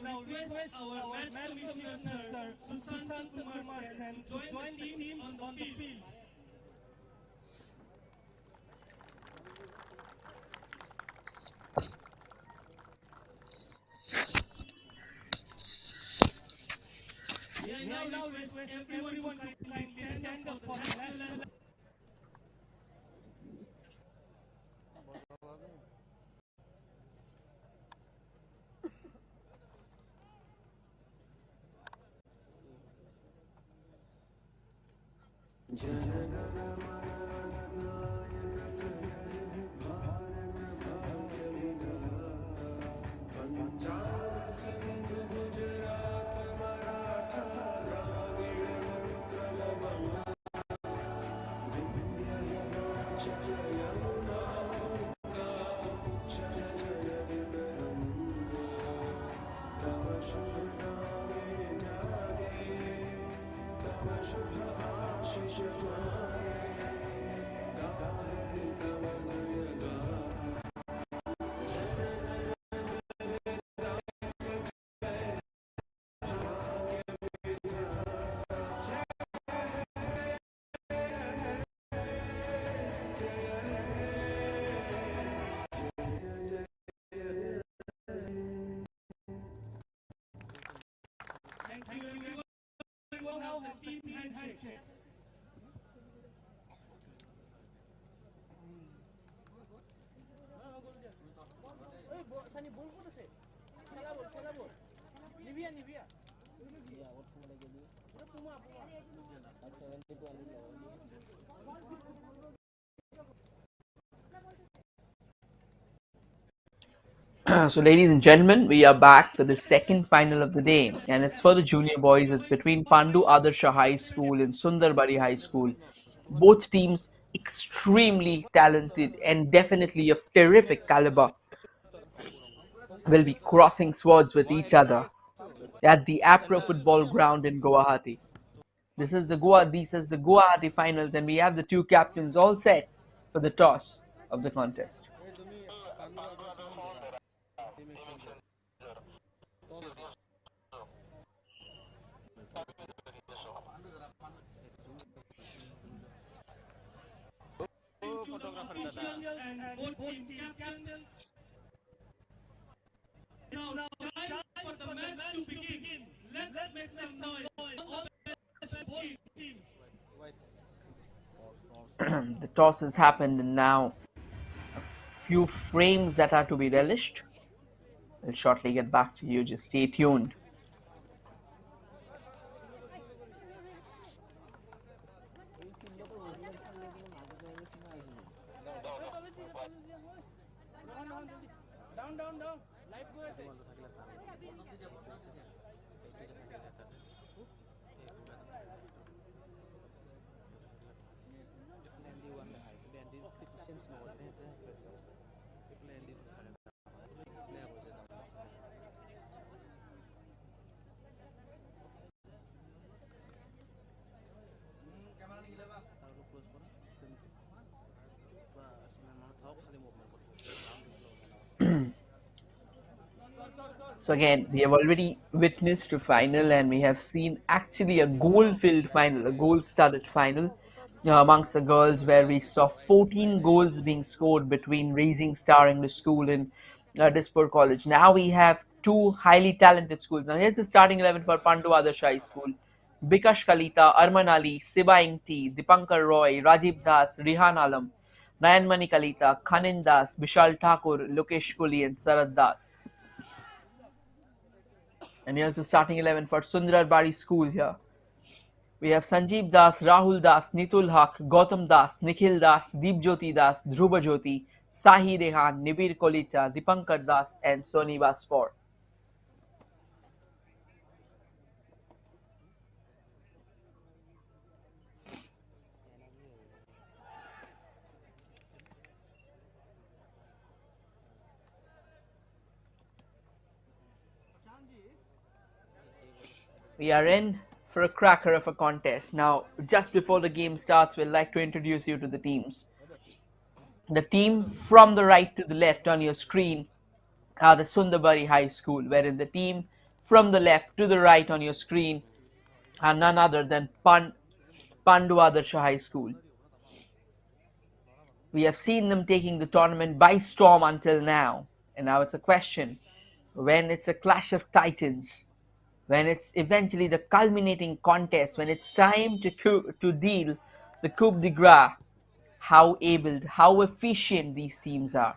Now request our match commissioner, Sir Sushant Kumar Sen, to join the teams on the field. May I now request everyone to kindly stand up for the national anthem. Thank you everyone. We will now have team handshakes. So, ladies and gentlemen, we are back for the second final of the day, and it's for the junior boys. It's between Pandu Adarsha High School and Sundarbari High School. Both teams extremely talented and definitely of terrific caliber will be crossing swords with each other at the APRA football ground in Guwahati. This is the Guwahati finals, and we have the two captains all set for the toss of the contest. And both team captains. Now time for the match to begin. Let's make some noise. All the best for both teams. The toss has happened, and now a few frames that are to be relished. We'll shortly get back to you. Just stay tuned. So again, we have already witnessed a final, and we have seen actually a goal-filled final, a goal-studded final amongst the girls, where we saw 14 goals being scored between Rising Star English School and Dispur College. Now we have two highly talented schools. Now here's the starting 11 for Pandu Adarsha High School. Bikash Kalita, Arman Ali, Siba Ingti, Dipankar Roy, Rajiv Das, Rihan Alam, Nayanmani Kalita, Khanin Das, Vishal Thakur, Lokesh Kuli, and Sarad Das. And here's the starting 11 for Sundarbari School here. We have Sanjeev Das, Rahul Das, Nitul Haq, Gautam Das, Nikhil Das, Deepjyoti Das, Dhruva Jyoti, Sahi Rehan, Nibir Kolita, Dipankar Das, and Soni Basfor. We are in for a cracker of a contest. Now, just before the game starts, we'd like to introduce you to the teams. The team from the right to the left on your screen are the Sundarbari High School, wherein the team from the left to the right on your screen are none other than Pandu Adarsha High School. We have seen them taking the tournament by storm until now, and now it's a question when it's a clash of titans, when it's eventually the culminating contest, when it's time to deal the coup de grace, how able, how efficient these teams are.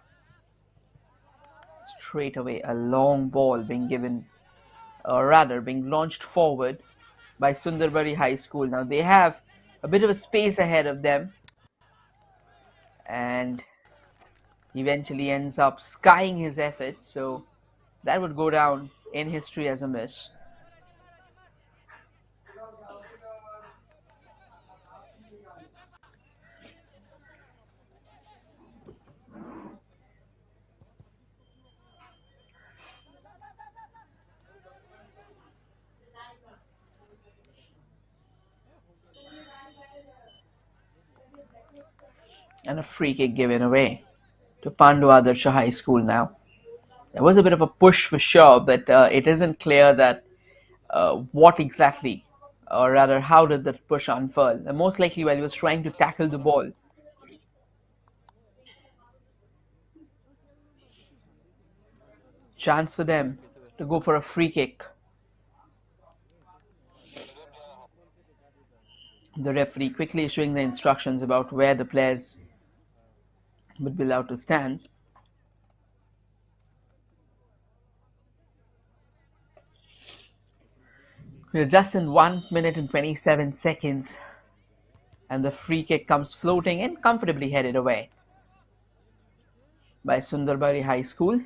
Straight away, a long ball being given, or rather being launched forward by Sundarbari High School. Now they have a bit of a space ahead of them, and eventually ends up skying his efforts. So that would go down in history as a miss. And a free kick given away to Pandu Adarsha High School now. There was a bit of a push for sure, but it isn't clear that what exactly, or rather, how did that push unfurl? And most likely while he was trying to tackle the ball. Chance for them to go for a free kick. The referee quickly issuing the instructions about where the players would be allowed to stand. We're just in 1 minute and 27 seconds, and the free kick comes floating and comfortably headed away by Sundarbari High School.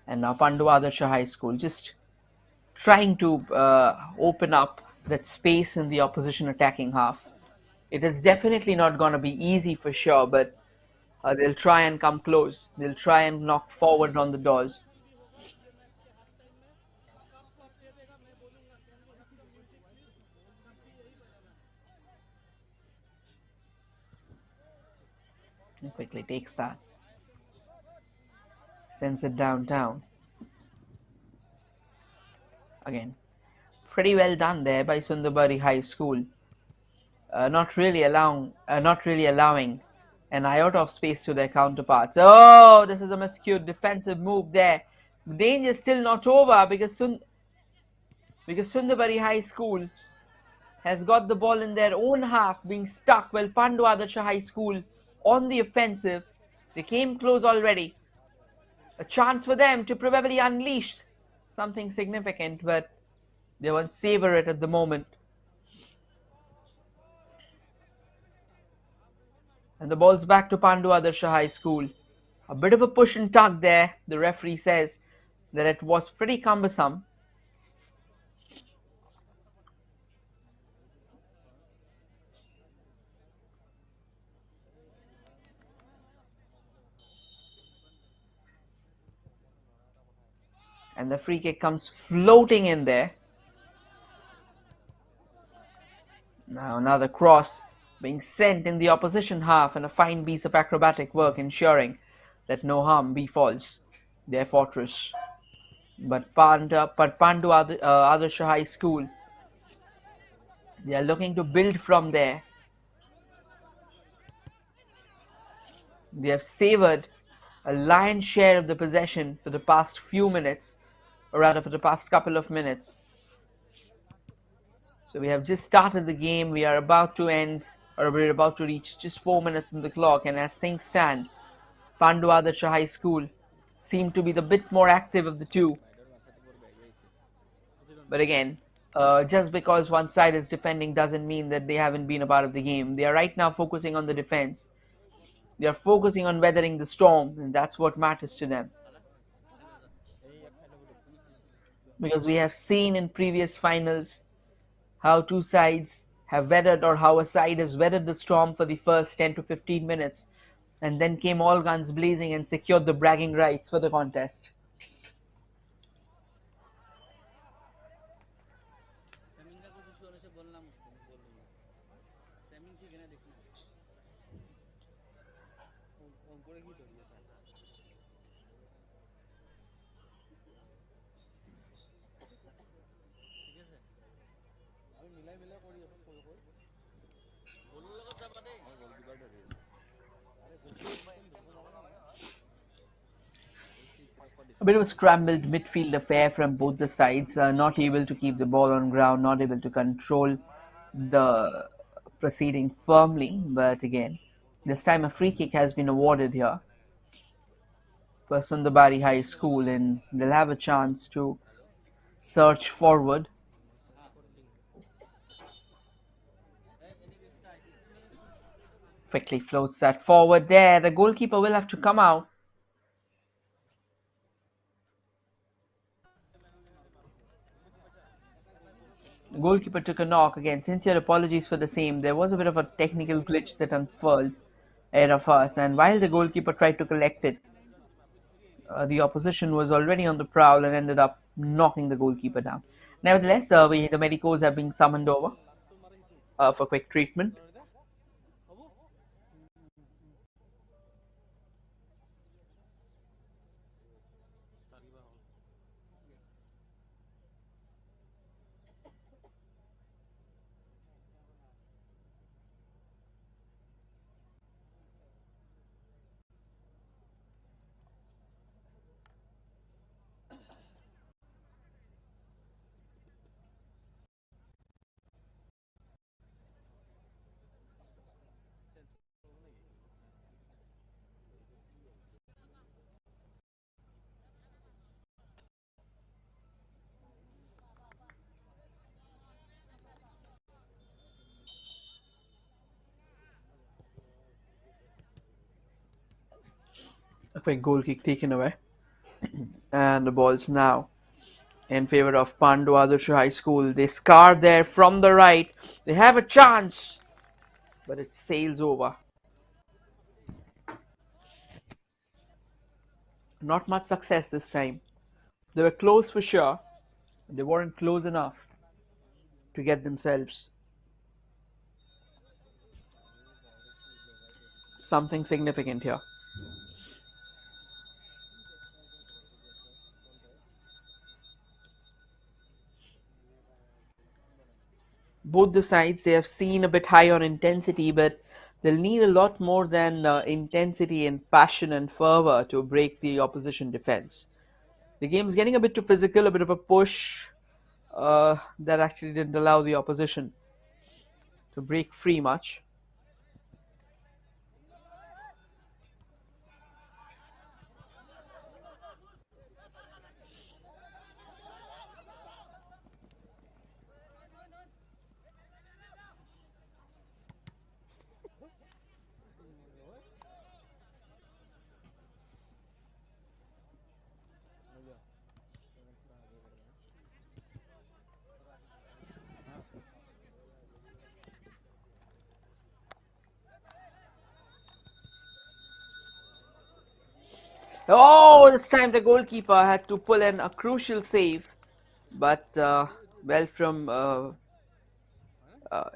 And now Pandu Adarsha High School just trying to open up that space in the opposition attacking half. It is definitely not going to be easy for sure, but they'll try and come close. They'll try and knock forward on the doors. And quickly takes that. Sends it downtown. Again, pretty well done there by Sundarbari High School. Not really allowing an iota of space to their counterparts. Oh, this is a miscued defensive move there. The danger is still not over because Sundarbari High School has got the ball in their own half, being stuck while Pandu Adarsha High School on the offensive. They came close already. A chance for them to probably unleash something significant, but they won't savor it at the moment. And the ball's back to Pandu Adarsha High School. A bit of a push and tug there. The referee says that it was pretty cumbersome. And the free kick comes floating in there. Now another cross being sent in the opposition half, and a fine piece of acrobatic work ensuring that no harm befalls their fortress. But Pandu Adarsha High School, they are looking to build from there. They have savoured a lion's share of the possession for the past few minutes, or rather for the past couple of minutes. So we have just started the game. We are about to end, or we're about to reach just 4 minutes in the clock. And as things stand, Pandu Adarsha High School seem to be the bit more active of the two. But again, Just because one side is defending doesn't mean that they haven't been a part of the game. They are right now focusing on the defense. They are focusing on weathering the storm, and that's what matters to them. Because we have seen in previous finals how two sides have weathered, or how a side has weathered the storm for the first 10 to 15 minutes, and then came all guns blazing and secured the bragging rights for the contest. A bit of a scrambled midfield affair from both the sides, not able to keep the ball on ground, not able to control the proceeding firmly. But again, this time a free kick has been awarded here for Sundarbari High School, and they'll have a chance to search forward. Quickly floats that forward there. The goalkeeper will have to come out. The goalkeeper took a knock again. Sincere apologies for the same. There was a bit of a technical glitch that unfurled ahead of us, and while the goalkeeper tried to collect it, the opposition was already on the prowl and ended up knocking the goalkeeper down. Nevertheless, the medicos have been summoned over for quick treatment. A quick goal kick taken away, and the ball's now in favor of Pandu Adarsha High School. They scar there from the right. They have a chance, but it sails over. Not much success this time. They were close for sure, but they weren't close enough to get themselves something significant here. Both the sides, they have seen a bit high on intensity, but they'll need a lot more than intensity and passion and fervor to break the opposition defense. The game's getting a bit too physical, a bit of a push that actually didn't allow the opposition to break free much. Oh, this time the goalkeeper had to pull in a crucial save, but well, from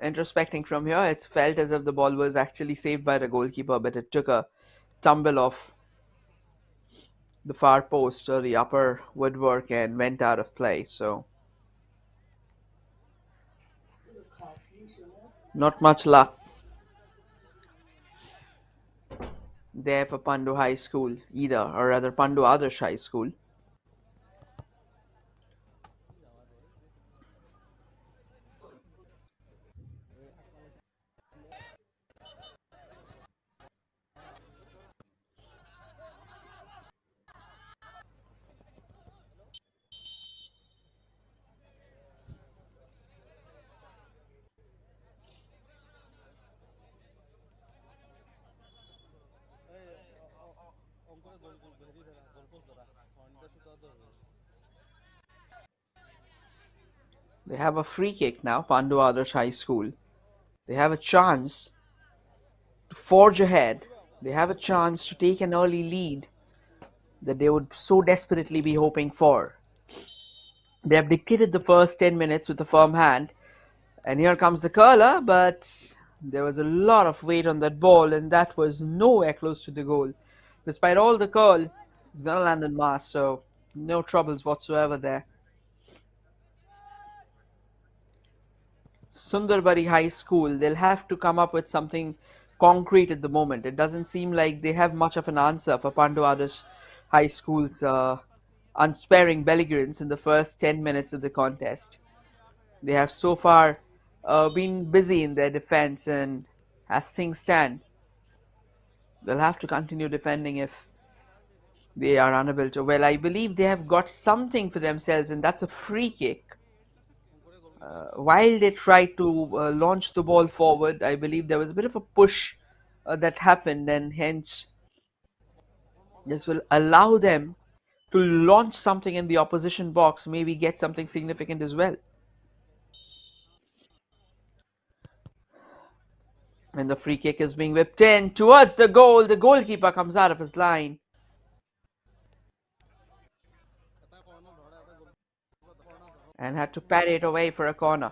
introspecting from here, it's felt as if the ball was actually saved by the goalkeeper, but it took a tumble off the far post or the upper woodwork and went out of play. So, not much luck there for Pandu High School either, or rather Pandu Adarsh High School. They have a free kick now, Pandu Adarsha High School. They have a chance to forge ahead. They have a chance to take an early lead that they would so desperately be hoping for. They have dictated the first 10 minutes with a firm hand, and here comes the curler, but there was a lot of weight on that ball, and that was nowhere close to the goal. Despite all the curl, it's gonna land in mass, so no troubles whatsoever there. Sundarbari High School, they'll have to come up with something concrete at the moment. It doesn't seem like they have much of an answer for Pandu Adarsha High School's unsparing belligerents in the first 10 minutes of the contest. They have so far been busy in their defense, and as things stand, they'll have to continue defending if they are unable to. Well, I believe they have got something for themselves, and that's a free kick. While they tried to launch the ball forward, I believe there was a bit of a push that happened, and hence this will allow them to launch something in the opposition box, maybe get something significant as well. And the free kick is being whipped in towards the goal. The goalkeeper comes out of his line and had to parry it away for a corner.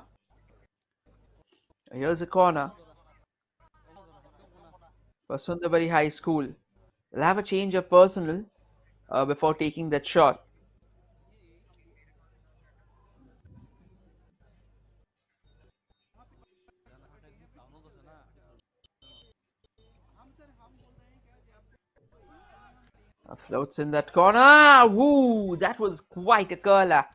Here's a corner for Sundarbari High School. They'll have a change of personnel before taking that shot. Floats in that corner. Ah, woo! That was quite a curler.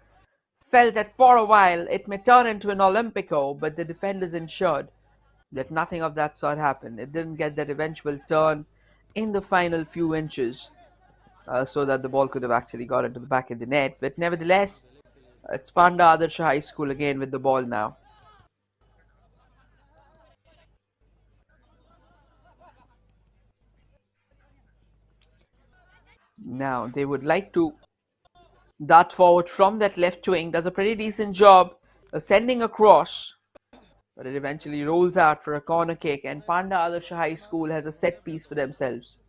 Felt that for a while it may turn into an Olympico, but the defenders ensured that nothing of that sort happened. It didn't get that eventual turn in the final few inches, so that the ball could have actually got into the back of the net. But nevertheless, it's Pandu Adarsha High School again with the ball now. Now they would like to dart forward from that left wing. Does a pretty decent job of sending across, but it eventually rolls out for a corner kick, and Pandu Adarsha High School has a set piece for themselves.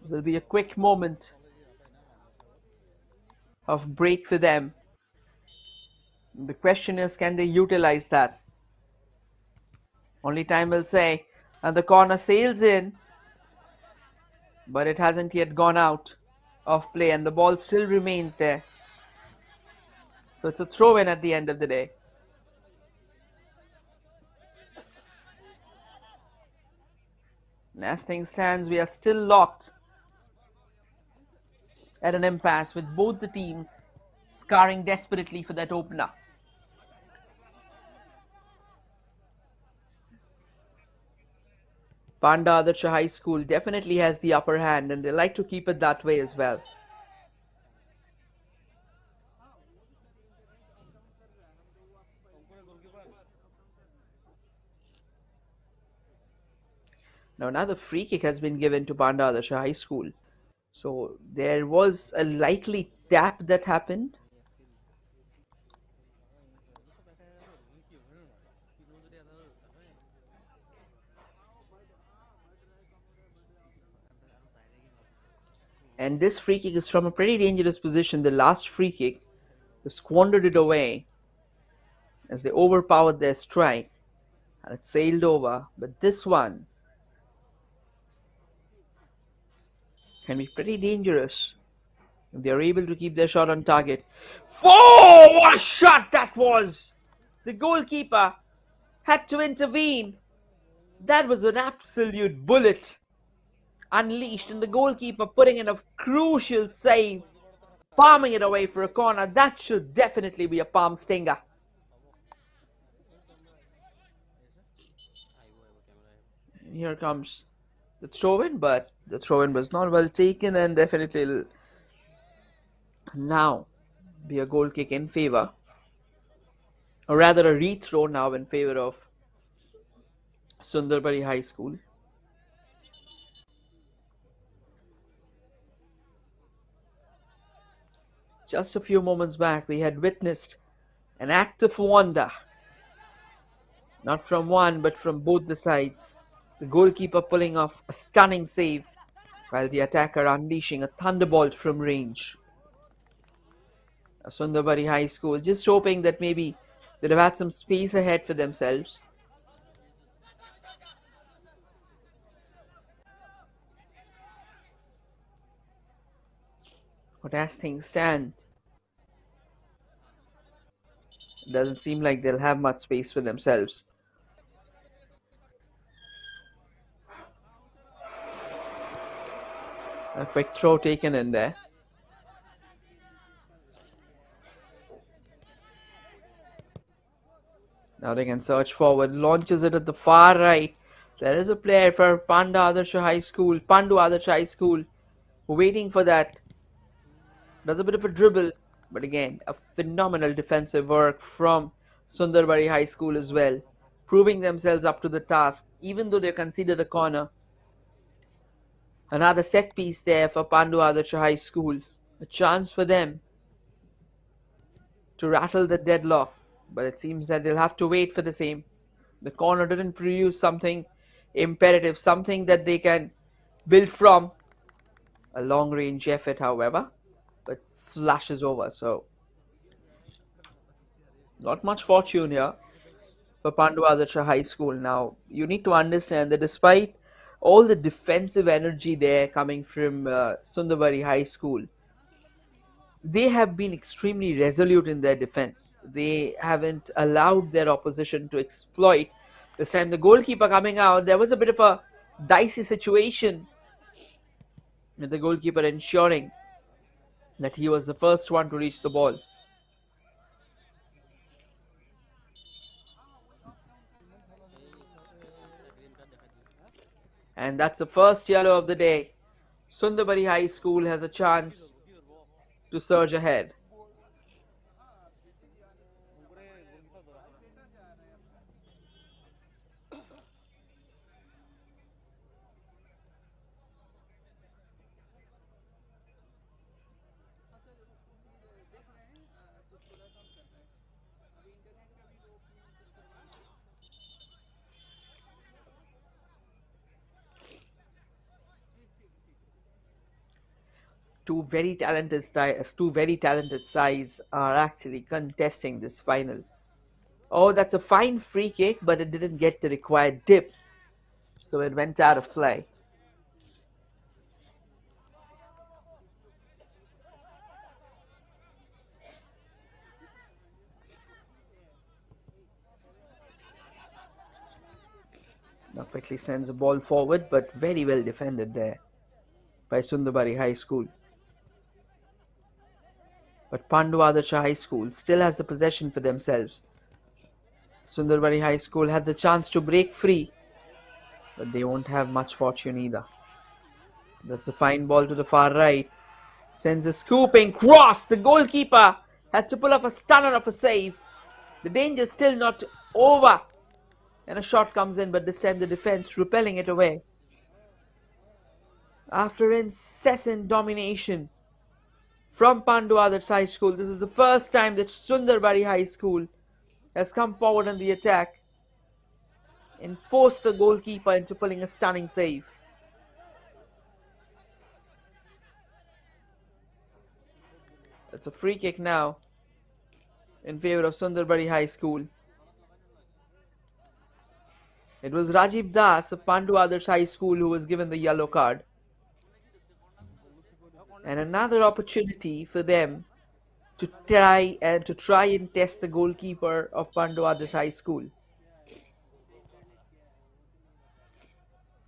This will be a quick moment of break for them. The question is, can they utilize that? Only time will say. And the corner sails in, but it hasn't yet gone out of play, and the ball still remains there. So it's a throw in at the end of the day. And as things stands, we are still locked at an impasse with both the teams scarring desperately for that opener. Pandu Adarsha High School definitely has the upper hand, and they like to keep it that way as well. Now another free kick has been given to Pandu Adarsha High School. So there was a likely tap that happened. And this free kick is from a pretty dangerous position. The last free kick, they squandered it away as they overpowered their strike, and it sailed over. But this one can be pretty dangerous if they are able to keep their shot on target. Oh, what a shot that was! The goalkeeper had to intervene. That was an absolute bullet unleashed, and the goalkeeper putting in a crucial save, palming it away for a corner. That should definitely be a palm stinger. And here comes the throw-in, but the throw-in was not well taken, and definitely will now be a goal kick in favor, or rather a rethrow now in favor of Sundarbari High School. Just a few moments back, we had witnessed an act of wonder, not from one but from both the sides. The goalkeeper pulling off a stunning save, while the attacker unleashing a thunderbolt from range. Sundarbari High School just hoping that maybe they'd have had some space ahead for themselves. But as things stand, it doesn't seem like they'll have much space for themselves. A quick throw taken in there. Now they can search forward, launches it at the far right. There is a player for Pandu Adarsha High School, waiting for that. Does a bit of a dribble, but again, a phenomenal defensive work from Sundarbari High School as well, proving themselves up to the task, even though they conceded a corner. Another set piece there for Pandu Adarsha High School. A chance for them to rattle the deadlock, but it seems that they'll have to wait for the same. The corner didn't produce something imperative, something that they can build from. A long range effort, however, but flashes over. So, not much fortune here for Pandu Adarsha High School. Now, you need to understand that despite all the defensive energy there coming from Sundarbari High School, they have been extremely resolute in their defense. They haven't allowed their opposition to exploit. This time, the goalkeeper coming out, there was a bit of a dicey situation with the goalkeeper ensuring that he was the first one to reach the ball. And that's the first yellow of the day. Sundarbari High School has a chance to surge ahead. Two very talented sides are actually contesting this final. Oh, that's a fine free kick, but it didn't get the required dip, so it went out of play. Now quickly sends the ball forward, but very well defended there by Sundarbari High School. But Pandu Adarsha High School still has the possession for themselves. Sundarbari High School had the chance to break free, but they won't have much fortune either. That's a fine ball to the far right. Sends a scooping cross. The goalkeeper had to pull off a stunner of a save. The danger still not over. And a shot comes in, but this time the defense repelling it away. After incessant domination from Pandu Adarsha High School, this is the first time that Sundarbari High School has come forward on the attack and forced the goalkeeper into pulling a stunning save. It's a free kick now in favor of Sundarbari High School. It was Rajiv Das of Pandu Adarsha High School who was given the yellow card. And another opportunity for them to try and test the goalkeeper of Pandu Adarsha High School.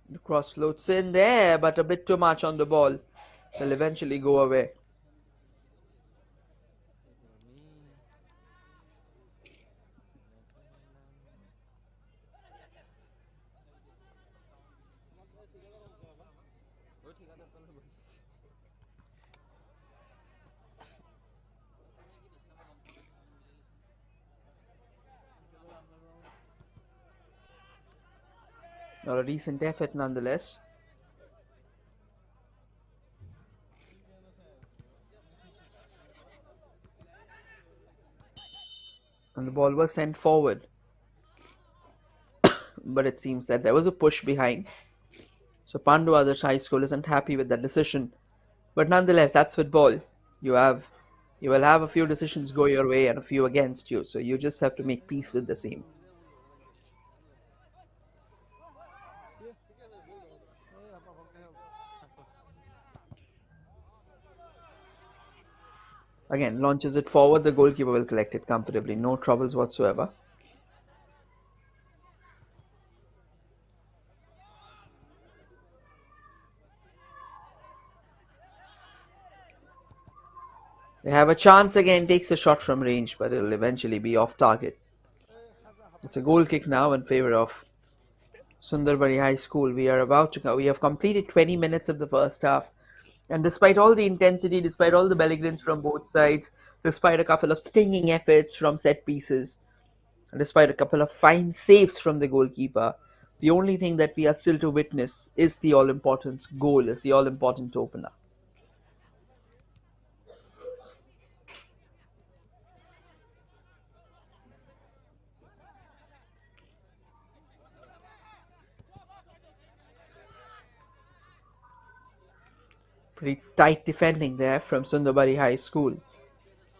The cross floats in there, but a bit too much on the ball. They'll eventually go away. Not a decent effort nonetheless. and the ball was sent forward. But it seems that there was a push behind. So Pandu Adarsha High School isn't happy with that decision. But nonetheless, that's football. You have you will have a few decisions go your way and a few against you. So you just have to make peace with the same. Again, launches it forward, the goalkeeper will collect it comfortably, no troubles whatsoever. They have a chance again, takes a shot from range, but it'll eventually be off target. It's a goal kick now in favor of Sundarbari High School. We are about to go. We have completed 20 minutes of the first half. And despite all the intensity, despite all the belligerence from both sides, despite a couple of stinging efforts from set pieces, despite a couple of fine saves from the goalkeeper, the only thing that we are still to witness is the all important goal, is the all important opener. Pretty tight defending there from Sundarbari High School.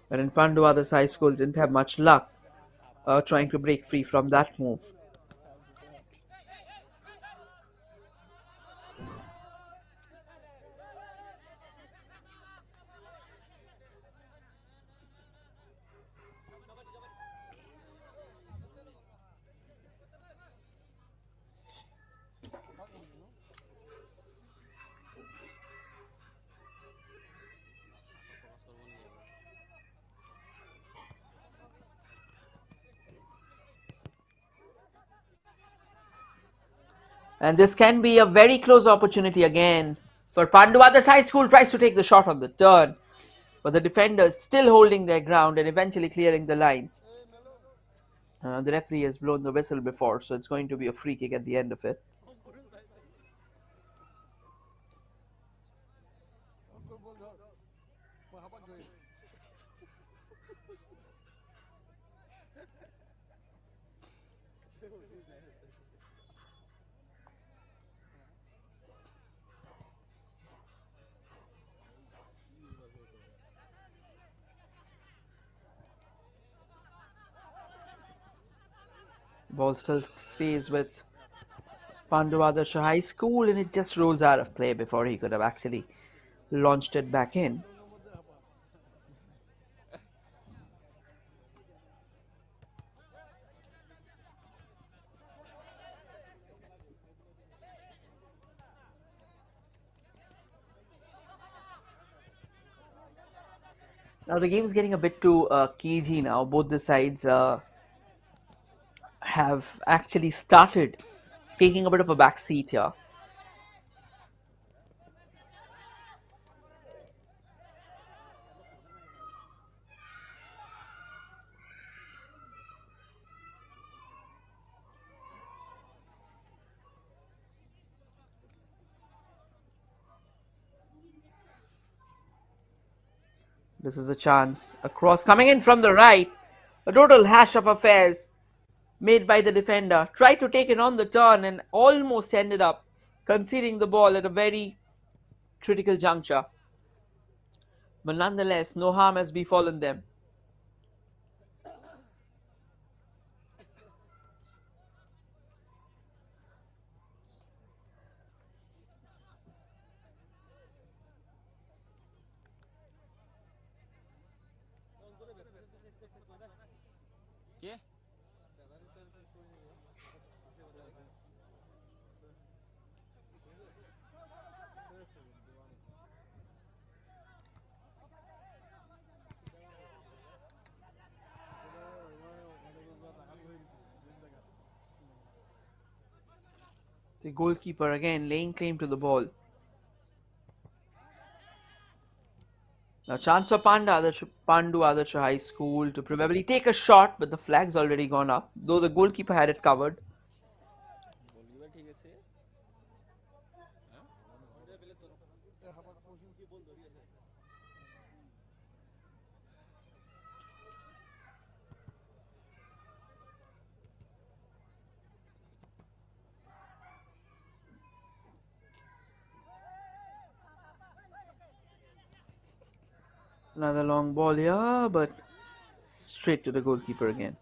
And in Pandu Adarsha High School didn't have much luck trying to break free from that move. And this can be a very close opportunity again for Pandu Adarsha High School tries to take the shot on the turn. But the defenders still holding their ground and eventually clearing the lines. The referee has blown the whistle before, so it's going to be a free kick at the end of it. Ball still stays with Pandu Adarsha High School and it just rolls out of play before he could have actually launched it back in. Now the game is getting a bit too cagey now. Both the sides have actually started taking a bit of a back seat here. This is a chance. A cross coming in from the right. A total hash of affairs made by the defender. Tried to take it on the turn and almost ended up conceding the ball at a very critical juncture. But nonetheless, no harm has befallen them. The goalkeeper again laying claim to the ball. Now chance for Pandu Adarsha High School to probably take a shot, but the flag's already gone up, though the goalkeeper had it covered. Another long ball here, but straight to the goalkeeper again.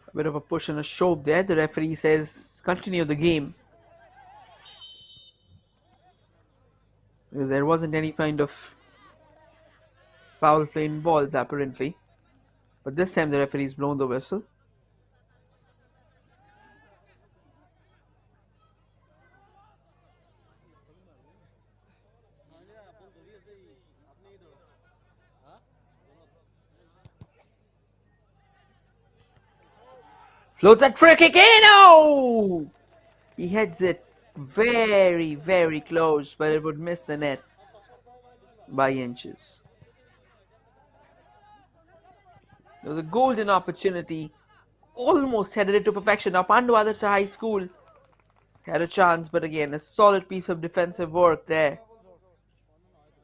A bit of a push and a shove there. The referee says continue the game because there wasn't any kind of foul play involved apparently. But this time the referee's blown the whistle. Floats that free kick in. Oh! He heads it very, very close, but it would miss the net by inches. There was a golden opportunity, almost headed it to perfection. Now Pandu Adarsha High School had a chance, but again, a solid piece of defensive work there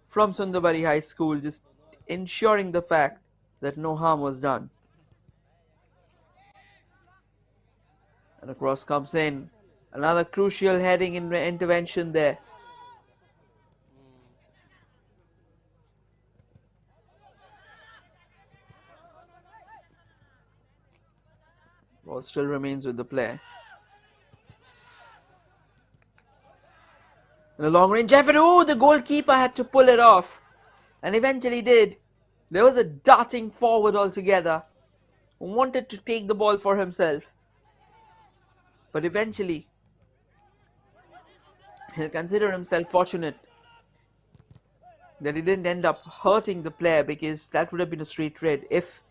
from Sundarbari High School, just ensuring the fact that no harm was done. And a cross comes in. Another crucial heading intervention there. Ball still remains with the player. And a long range effort. Oh, the goalkeeper had to pull it off. And eventually did. There was a darting forward altogether. Wanted to take the ball for himself. But eventually, he'll consider himself fortunate that he didn't end up hurting the player, because that would have been a straight red if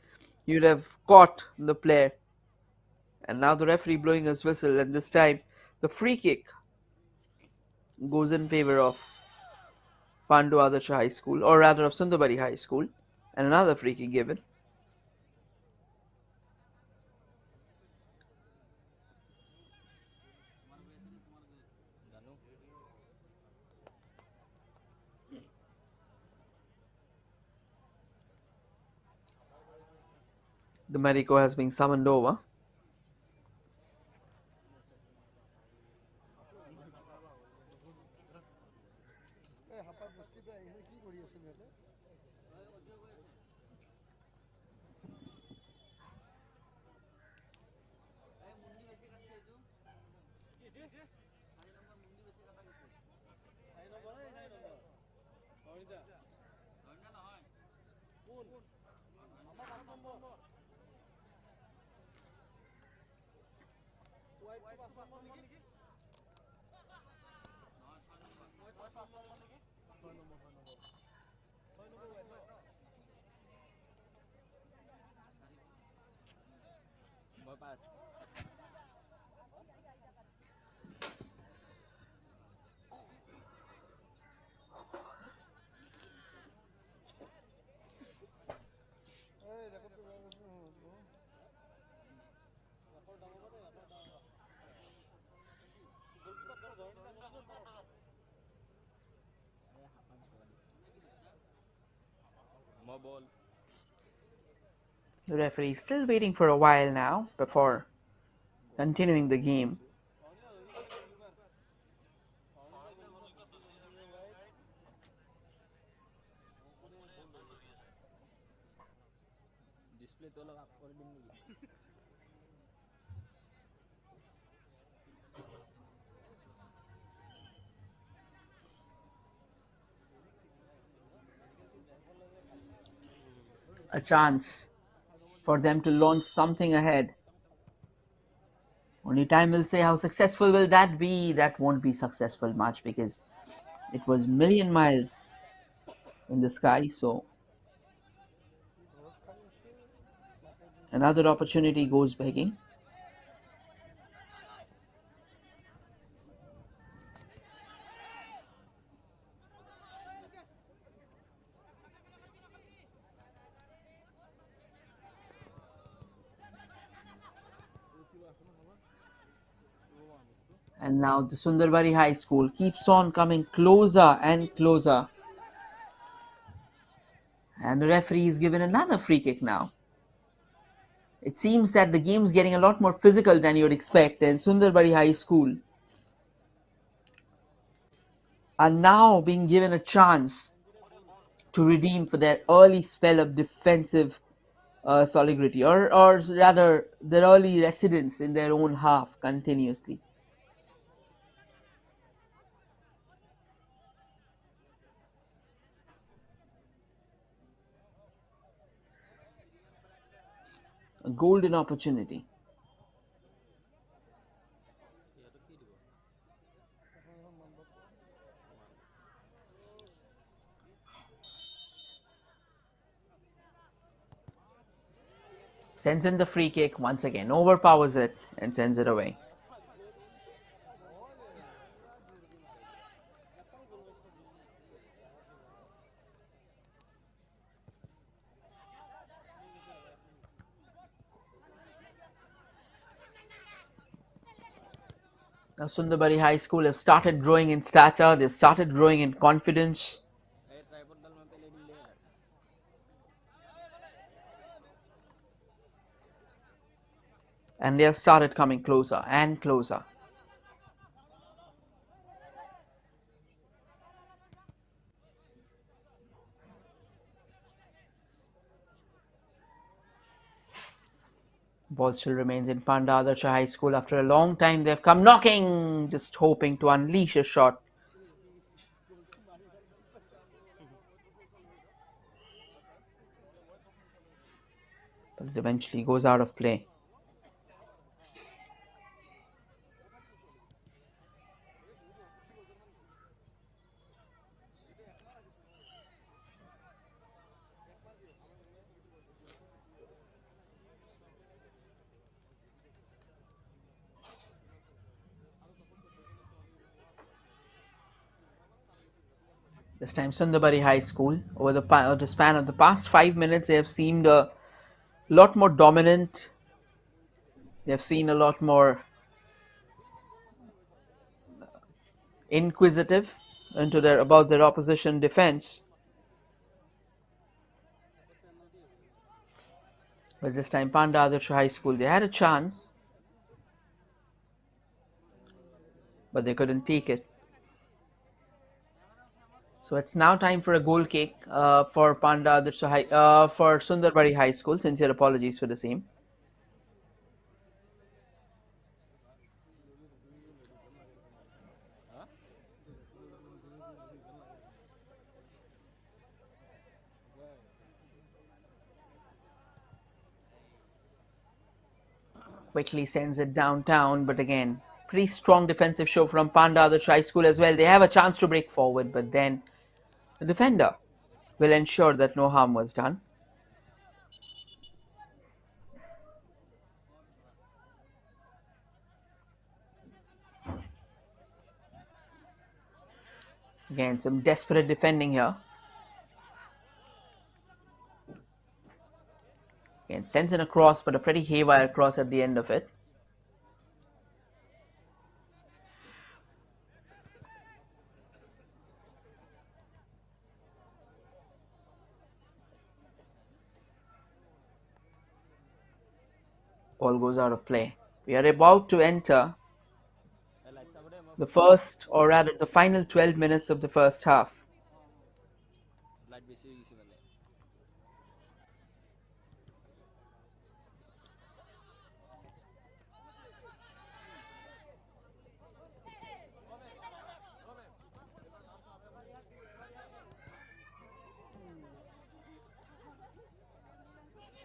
you'd have caught the player. And now the referee blowing his whistle, and this time the free kick goes in favor of Pandu Adarsha High School, or rather of Sundarbari High School, and another free kick given. The medico has been summoned over. The referee is still waiting for a while now before continuing the game. A chance for them to launch something ahead. Only time will say how successful will that be. That won't be successful much because it was million miles in the sky. So another opportunity goes begging. And now the Sundarbari High School keeps on coming closer and closer. And the referee is given another free kick now. It seems that the game's getting a lot more physical than you'd expect, and Sundarbari High School are now being given a chance to redeem for their early spell of defensive solidarity, or rather, their early residence in their own half continuously. A golden opportunity. Sends in the free kick once again, overpowers it, and sends it away. Now, Sundarbari High School have started growing in stature, they've started growing in confidence. And they have started coming closer and closer. Ball still remains in Pandu Adarsha High School. After a long time, they've come knocking, just hoping to unleash a shot. But it eventually goes out of play. This time, Sundarbari High School, over the span of the past 5 minutes, they have seemed a lot more dominant. They have seen a lot more inquisitive about their opposition defense. But this time, Pandu Adarsha High School, they had a chance, but they couldn't take it. So it's now time for a goal kick for for Sundarbari High School. Sincere apologies for the same. Quickly sends it downtown, but again, pretty strong defensive show from Pandu Adarsha High School as well. They have a chance to break forward, but then the defender will ensure that no harm was done. Again, some desperate defending here. Again, sends in a cross, but a pretty haywire cross at the end of it. Ball goes out of play. We are about to enter the first, or rather the final 12 minutes of the first half.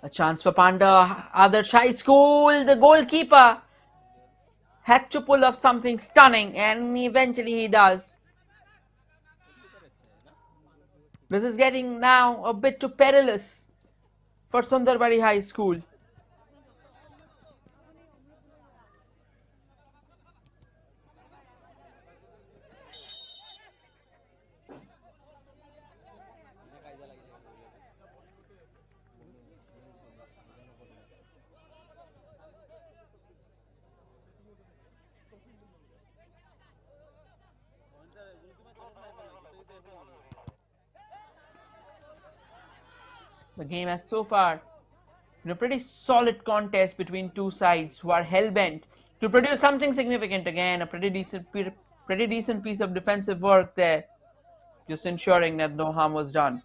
A chance for Pandu Adarsha High School. The goalkeeper had to pull off something stunning, and eventually he does. This is getting now a bit too perilous for Sundarbari High School. The game has so far been a pretty solid contest between two sides who are hell bent to produce something significant. Again, a pretty decent piece of defensive work there, just ensuring that no harm was done.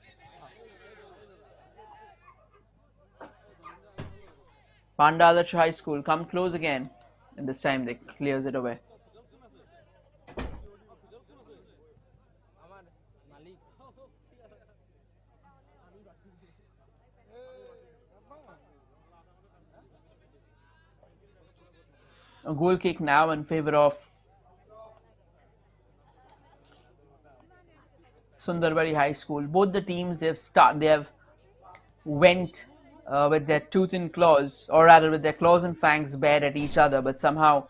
Pandu Adarsha High School come close again, and this time they clears it away. A goal kick now in favor of Sundarbari High School. Both the teams they have went with their tooth and claws, or rather with their claws and fangs bared at each other, but somehow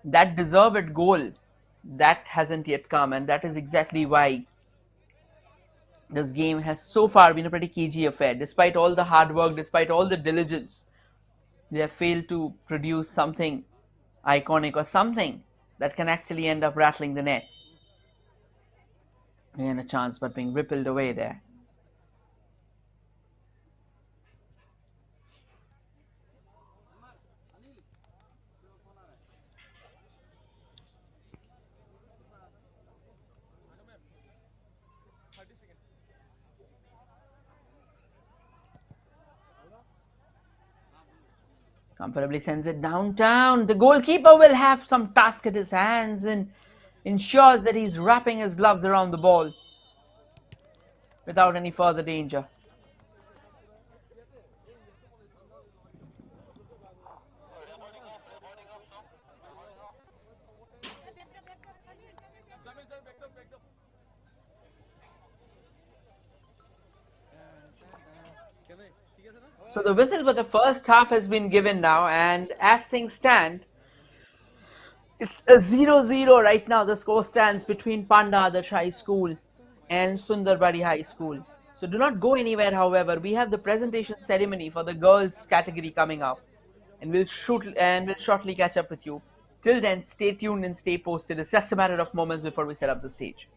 that deserved goal that hasn't yet come, and that is exactly why this game has so far been a pretty cagey affair. Despite all the hard work, despite all the diligence, they have failed to produce something iconic or something that can actually end up rattling the net. Again, a chance, but being rippled away there. Comfortably sends it downtown. The goalkeeper will have some task at his hands and ensures that he's wrapping his gloves around the ball without any further danger. So the whistle for the first half has been given now, and as things stand, it's a 0-0 right now. The score stands between Pandu Adarsha High School and Sundarbari High School. So do not go anywhere, however. We have the presentation ceremony for the girls category coming up, and we'll shortly catch up with you. Till then, stay tuned and stay posted. It's just a matter of moments before we set up the stage.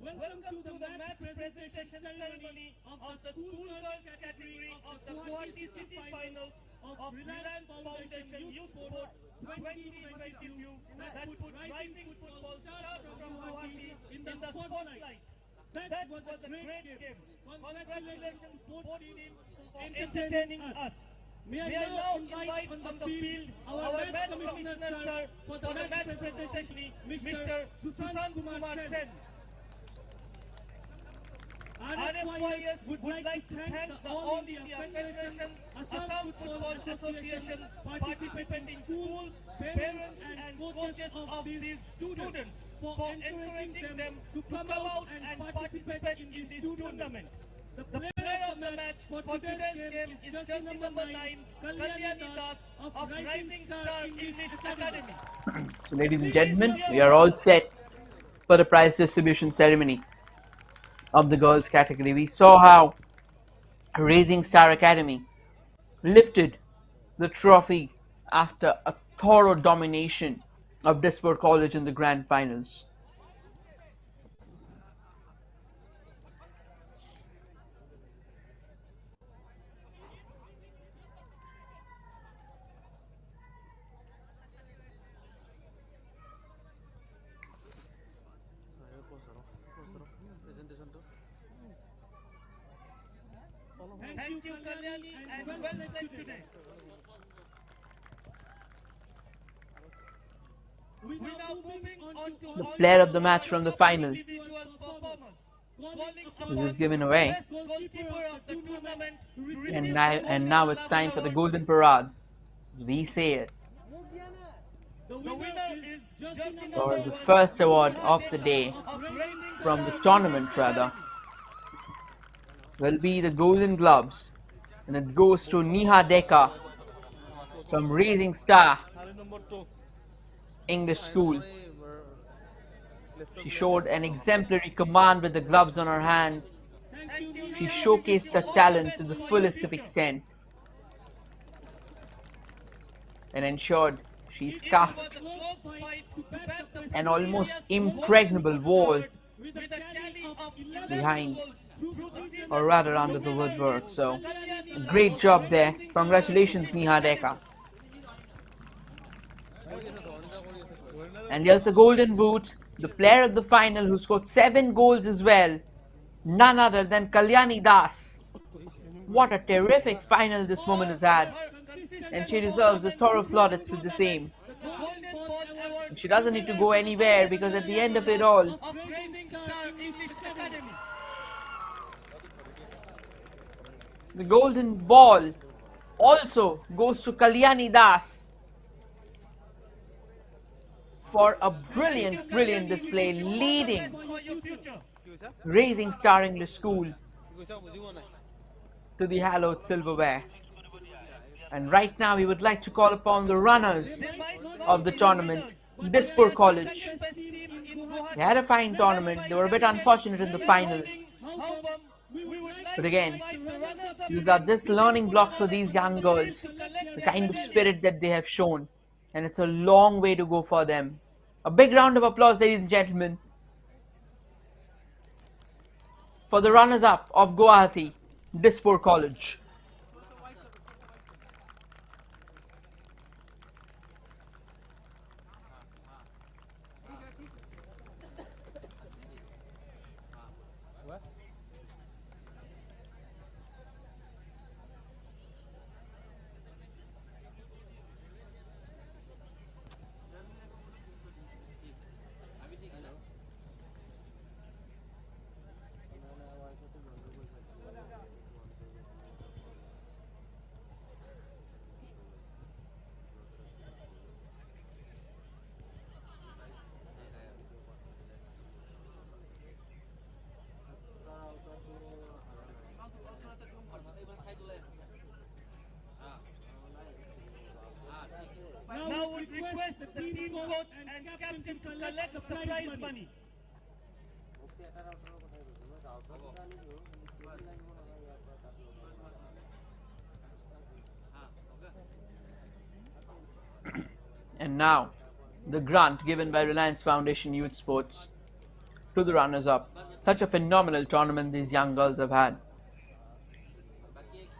Welcome to the match presentation ceremony of the school girls category of the Guwahati City Final of Reliance Foundation Youth Sports 2022 that put rising football stars from Guwahati in the spotlight. That was a great game. Congratulations sports teams for entertaining us. May I now invite on the field our match commissioner sir for the match presentation, Mr. Sushant Kumar Sen. RFYS would like to thank the All India Federation, Assam Football Association, participating schools, parents and coaches of these students for encouraging them to come out and participate in this tournament. The player of the match for today's game is jersey number 9, Guwahati Das of Rising Star English Academy. So ladies and gentlemen, we are all set for the prize distribution ceremony of the girls category. We saw how Rising Star Academy lifted the trophy after a thorough domination of Dispur College in the grand finals. Thank you, Kalyani, and well played today. We now moving on to The player of the match from the final. This is given away. And now it's time for the golden parade, as we say it. For the first award of the day, from the tournament rather, will be the golden gloves, and it goes to Neha Deka from Rising Star English School. She showed an exemplary command with the gloves on her hand. She showcased her talent to the fullest of extent and ensured she's cast an almost impregnable wall behind, or rather under the woodwork. So, great job there. Congratulations, Neha Deka. And here's the golden boot, the player of the final who scored 7 goals as well. None other than Kalyani Das. What a terrific final this woman has had. And she deserves a thorough plaudits with the same. She doesn't need to go anywhere, because at the end of it all, the golden ball also goes to Kalyani Das for a brilliant display, leading Rising Star English School to the hallowed silverware. And right now we would like to call upon the runners of the tournament, Dispur College. They had a fine tournament. They were a bit unfortunate in the final. But again, these are just learning blocks for these young girls, the kind of spirit that they have shown. And it's a long way to go for them. A big round of applause, ladies and gentlemen, for the runners-up of Guwahati, Dispur College. team coach and captain to collect the prize money. And now, the grant given by Reliance Foundation Youth Sports to the runners-up. Such a phenomenal tournament these young girls have had.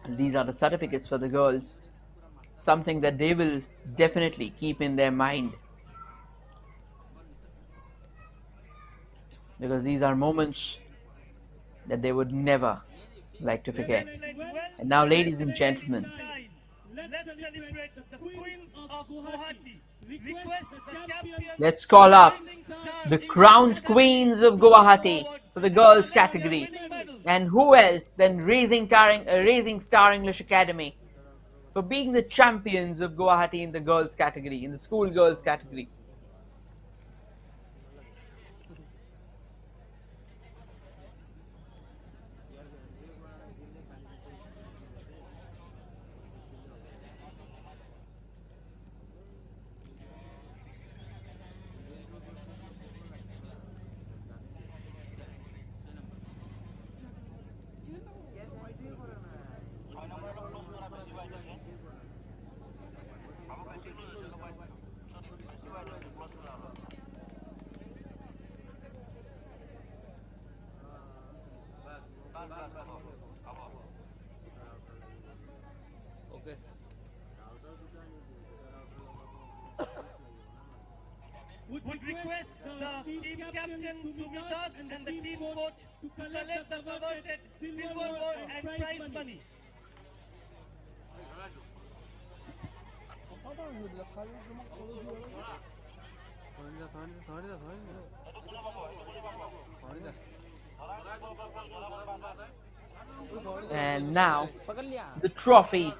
And these are the certificates for the girls. Something that they will definitely keep in their mind. Because these are moments that they would never like to forget. And now, ladies and gentlemen, Let's celebrate the Queens of Guwahati. Request the champions. let's call up the crowned queens of Guwahati for the girls category. And who else than Raising Star English Academy for being the champions of Guwahati in the girls category, in the school girls category. Would request the team captain Sumitas and the team coach to collect the coveted silver ball and prize money. And now, the trophy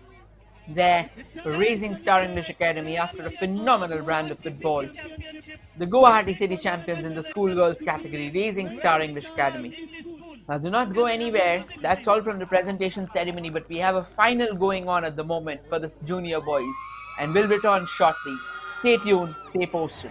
there for Raising Star English Academy after a phenomenal brand of football. The Guwahati City Champions in the schoolgirls category, Raising Star English Academy. Now do not go anywhere, that's all from the presentation ceremony, but we have a final going on at the moment for the junior boys and we'll return shortly. Stay tuned, stay posted.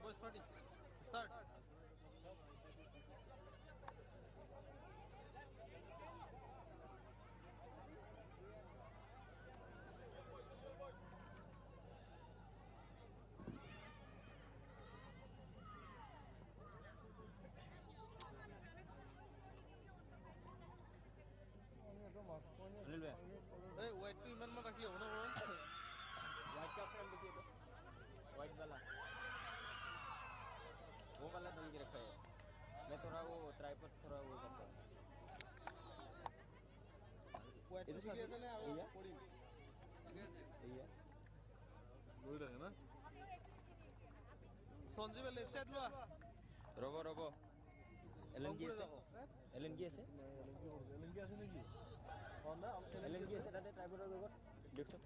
Boys party. Start. Hey, white to iman mat rakhi ho na bro. White ka frame देखिए तो. White वाला. वो वाला बन के रखा है. मैं थोड़ा वो ट्राइपॉड थोड़ा वो करता हूँ. इधर से कैसे ले आओ? कोडिंग. ये. वही रहे ना. संजीव लेफ्ट साइड लो. रोबो. LNG से. LNG से नहीं. और ना LNG से रहते ट्राइपॉड रोबो. देखो.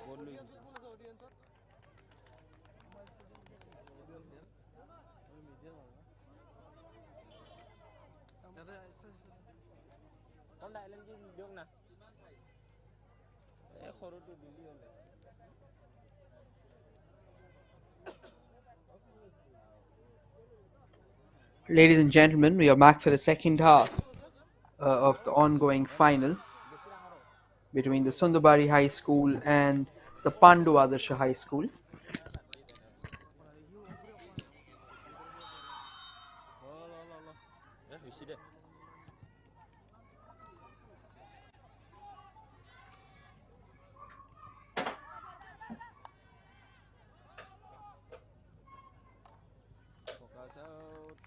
बोल लो. Honda LNG দিয়ক না এই খৰটো দিলি হলে Ladies and gentlemen, we are back for the second half of the ongoing final between the Sundarbari High School and the Pandu Adarsha High School. Focus out.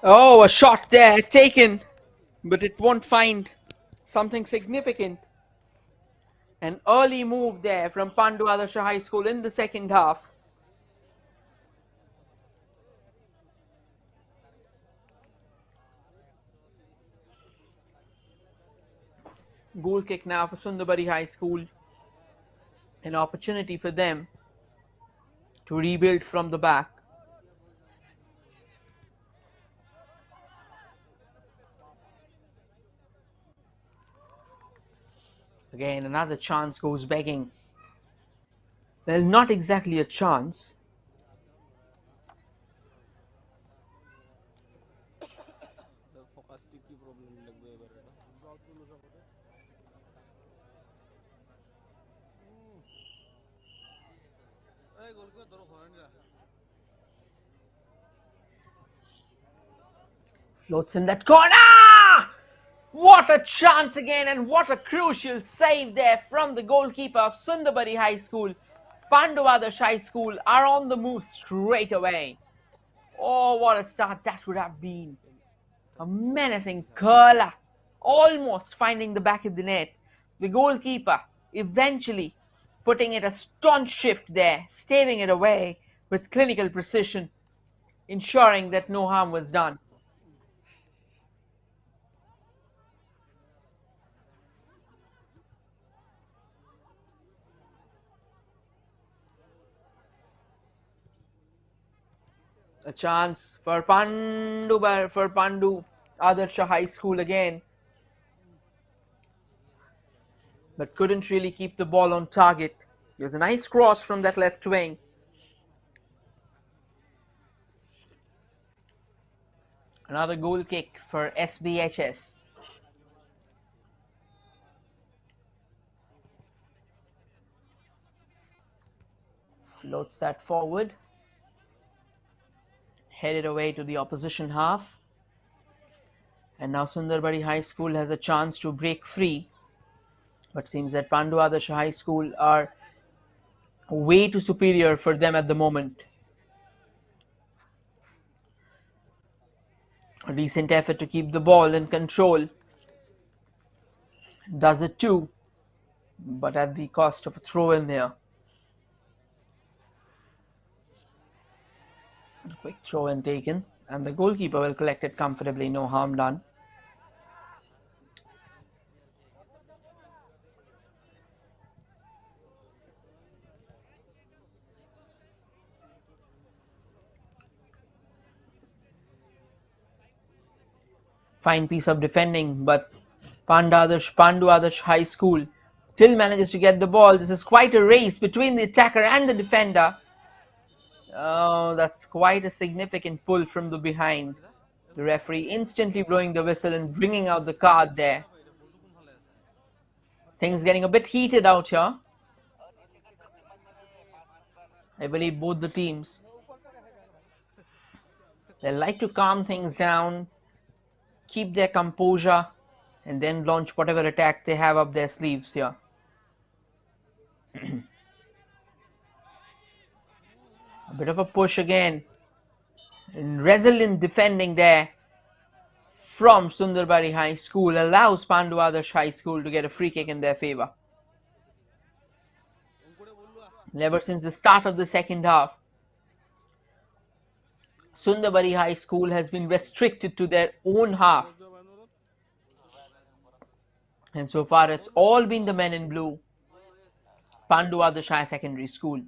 Oh, a shot there taken, but it won't find something significant. An early move there from Pandu Adarsha High School in the second half. Goal kick now for Sundarbari High School. An opportunity for them to rebuild from the back. Again, another chance goes begging. Well, not exactly a chance. Floats in that corner! What a chance again, and what a crucial save there from the goalkeeper of Sundarbari High School. Pandu Adarsha High School are on the move straight away. Oh, what a start that would have been. A menacing curler, almost finding the back of the net. The goalkeeper eventually putting it a staunch shift there, staving it away with clinical precision, ensuring that no harm was done. A chance for Pandu Adarsha High School again, but couldn't really keep the ball on target. It was a nice cross from that left wing. Another goal kick for SBHS. Floats that forward. Headed away to the opposition half. And now Sundarbari High School has a chance to break free. But seems that Pandu Adarsha High School are way too superior for them at the moment. A decent effort to keep the ball in control. Does it too, but at the cost of a throw in there. A quick throw in taken, and the goalkeeper will collect it comfortably, no harm done. Fine piece of defending, but Pandu Adarsha High School still manages to get the ball. This is quite a race between the attacker and the defender. Oh, that's quite a significant pull from the behind. The referee instantly blowing the whistle and bringing out the card there. Things getting a bit heated out here. I believe both the teams, they like to calm things down, keep their composure, and then launch whatever attack they have up their sleeves here. A bit of a push again. And resilient defending there from Sundarbari High School allows Pandu Adarsha High School to get a free kick in their favour. And ever since the start of the second half, Sundarbari High School has been restricted to their own half. And so far, it's all been the men in blue. Pandu Adarsha Secondary School.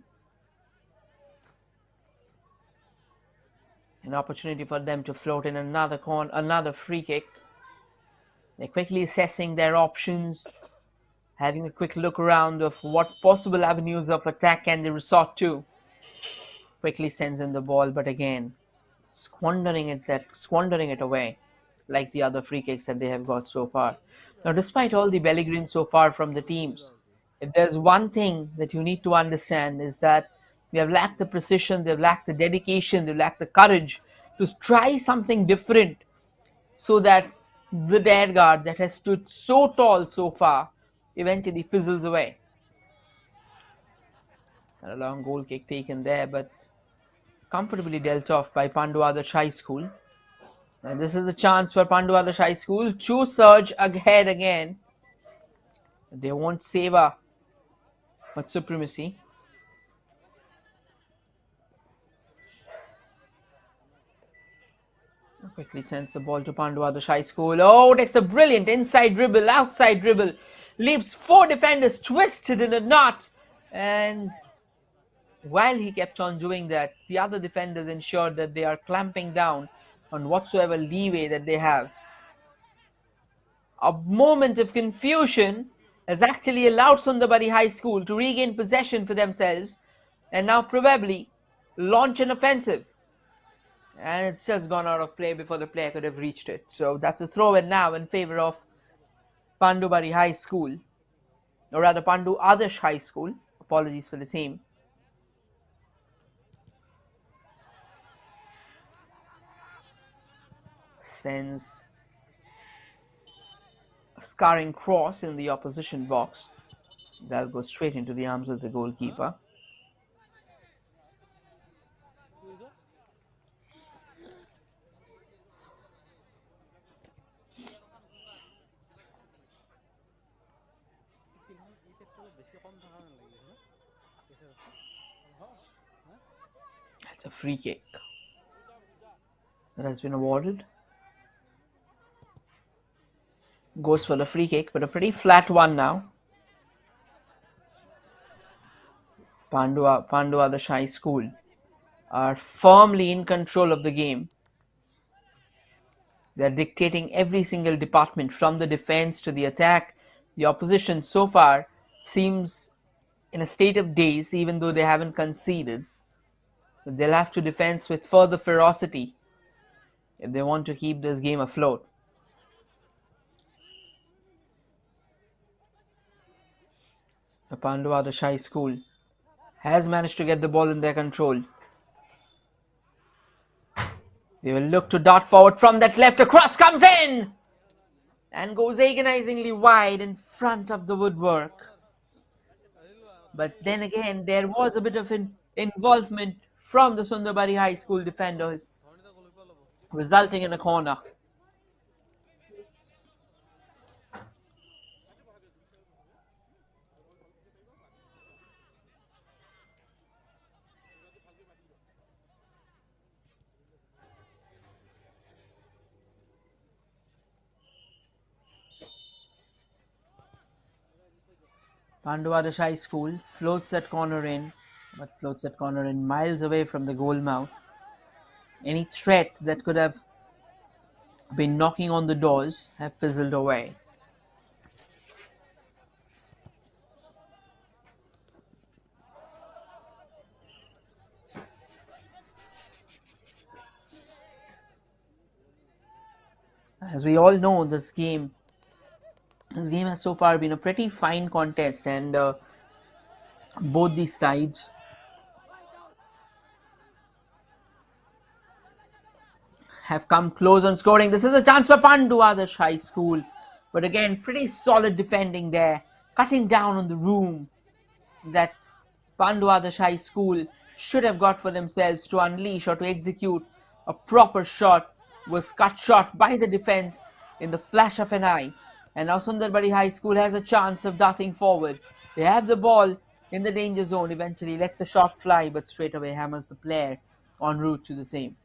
An opportunity for them to float in another free kick. They're quickly assessing their options, having a quick look around of what possible avenues of attack can they resort to. Quickly sends in the ball, but again, squandering it away, like the other free kicks that they have got so far. Now, despite all the belly so far from the teams, if there's one thing that you need to understand is that we have lacked the precision, they've lacked the dedication, they've lacked the courage to try something different, so that the dead guard that has stood so tall so far eventually fizzles away. A long goal kick taken there, but comfortably dealt off by Pandu Adarsha High School. And this is a chance for Pandu Adarsha High School to surge ahead again. They won't savor much supremacy. Quickly sends the ball to Pandu Adarsha High School. Oh, takes a brilliant inside dribble, outside dribble. Leaves 4 defenders twisted in a knot. And while he kept on doing that, the other defenders ensured that they are clamping down on whatsoever leeway that they have. A moment of confusion has actually allowed Sundarbari High School to regain possession for themselves and now probably launch an offensive. And it's just gone out of play before the player could have reached it. So that's a throw in now in favor of Pandubari High School, or rather Pandu Adarsha High School. Apologies for the same. Sends a scarring cross in the opposition box. That'll go straight into the arms of the goalkeeper. That's a free kick that has been awarded. Goes for the free kick, but a pretty flat one now. Pandu Adarsha High School are firmly in control of the game. They are dictating every single department from the defense to the attack. The opposition so far seems in a state of daze, even though they haven't conceded. But they'll have to defend with further ferocity if they want to keep this game afloat. The Pandu Adarsha High School has managed to get the ball in their control. They will look to dart forward from that left. A cross comes in and goes agonizingly wide in front of the woodwork. But then again, there was a bit of involvement from the Sundarbari High School defenders, resulting in a corner. Pandu Adarsha High School floats that corner in, but floats that corner in miles away from the goal mouth. Any threat that could have been knocking on the doors have fizzled away. As we all know, this game has so far been a pretty fine contest, and both these sides have come close on scoring. This is a chance for Pandu Adarsha High School, but again, pretty solid defending there, cutting down on the room that Pandu Adarsha High School should have got for themselves to unleash or to execute a proper shot was cut short by the defense in the flash of an eye. And now Sundarbari High School has a chance of darting forward. They have the ball in the danger zone. Eventually lets the shot fly, but straight away hammers the player en route to the same.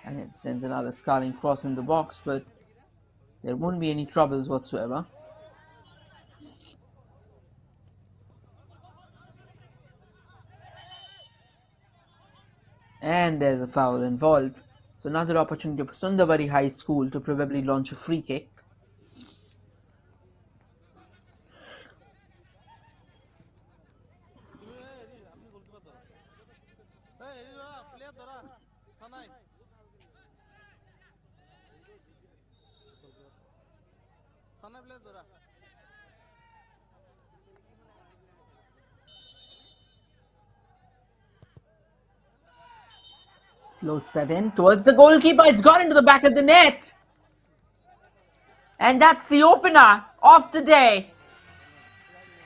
And it sends another scarring cross in the box, but there won't be any troubles whatsoever. And there's a foul involved. So another opportunity for Sundarbari High School to probably launch a free kick. Floats that in towards the goalkeeper. It's gone into the back of the net. And that's the opener of the day.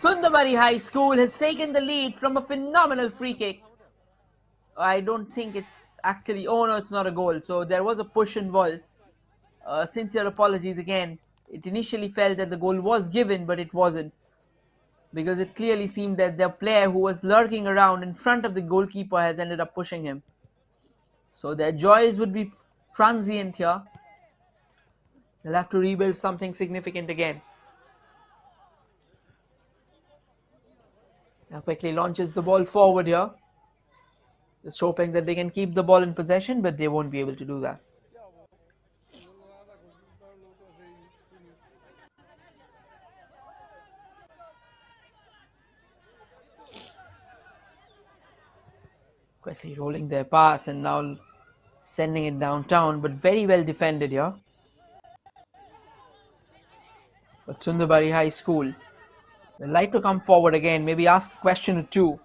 Sundarbari High School has taken the lead from a phenomenal free kick. I don't think it's actually... Oh no, it's not a goal. So there was a push involved. Sincere apologies again. It initially felt that the goal was given, but it wasn't. Because it clearly seemed that the player who was lurking around in front of the goalkeeper has ended up pushing him. So their joys would be transient here. They'll have to rebuild something significant again. Now quickly launches the ball forward here. Just hoping that they can keep the ball in possession, but they won't be able to do that. Quickly rolling their pass and now sending it downtown, but very well defended here. But Sundarbari High School, they'd like to come forward again, maybe ask a question or two.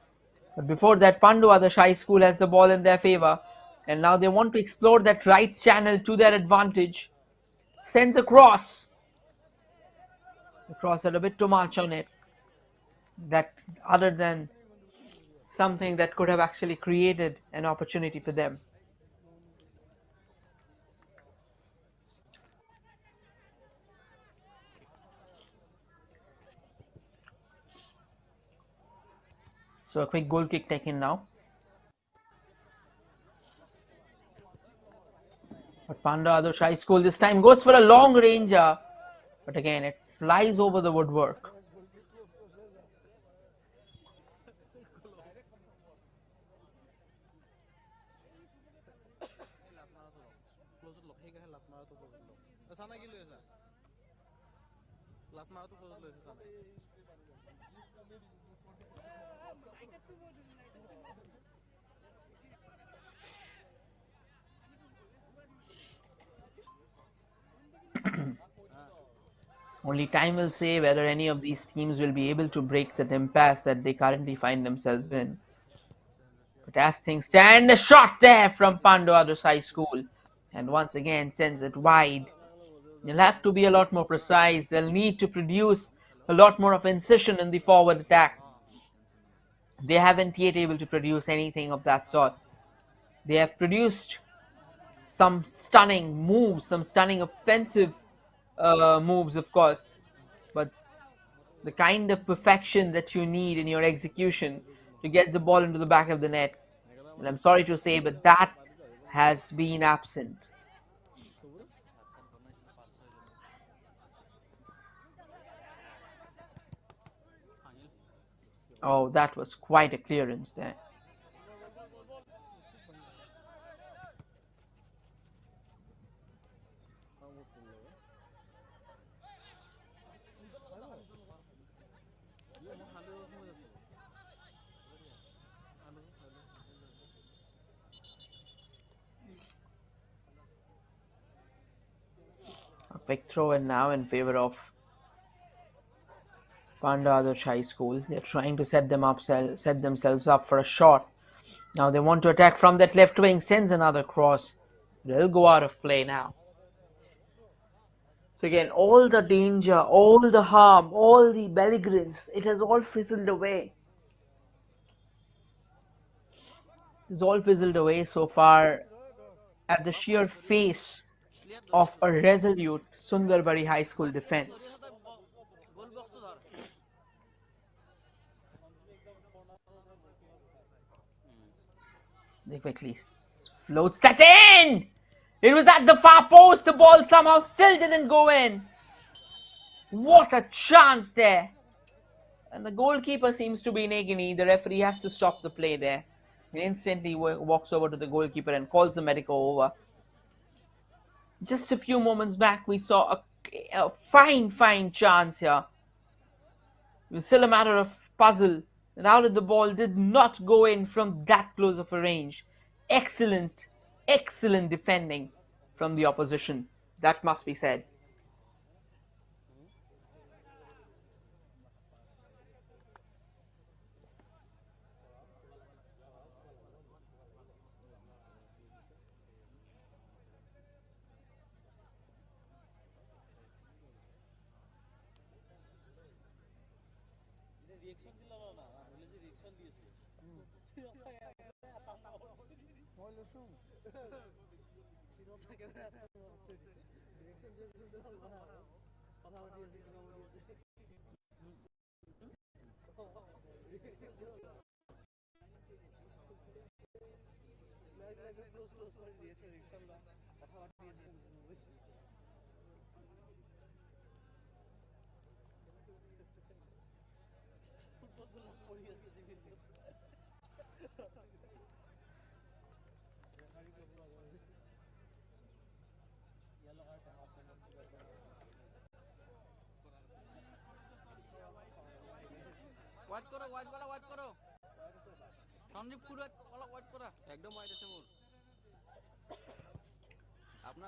But before that, Pandu Adarsha High School has the ball in their favour. And now they want to explore that right channel to their advantage. Sends a cross. The cross had a bit too much on it. That other than something that could have actually created an opportunity for them. So a quick goal kick taken now. But Pandu Adarsha High School this time goes for a long ranger. But again, it flies over the woodwork. Only time will say whether any of these teams will be able to break that impasse that they currently find themselves in. But as things stand, a shot there from Pandu Adarsha High School. And once again sends it wide. They'll have to be a lot more precise. They'll need to produce a lot more of incision in the forward attack. They haven't yet able to produce anything of that sort. They have produced some stunning moves, some stunning offensive moves, of course. But the kind of perfection that you need in your execution to get the ball into the back of the net, and I'm sorry to say, but that has been absent. Oh, that was quite a clearance there. A quick throw in now in favor of Pandu Adarsha High School. They're trying to set themselves up for a shot. Now they want to attack from that left wing. Sends another cross. They'll go out of play now. So again, all the danger, all the harm, all the belligerence, it has all fizzled away. It's all fizzled away so far at the sheer face of a resolute Sundarbari High School defense. They quickly floats that in! It was at the far post. The ball somehow still didn't go in. What a chance there. And the goalkeeper seems to be in agony. The referee has to stop the play there. He instantly walks over to the goalkeeper and calls the medical over. Just a few moments back, we saw a fine chance here. It was still a matter of puzzle. And how did the ball did not go in from that close of a range? Excellent defending from the opposition. That must be said.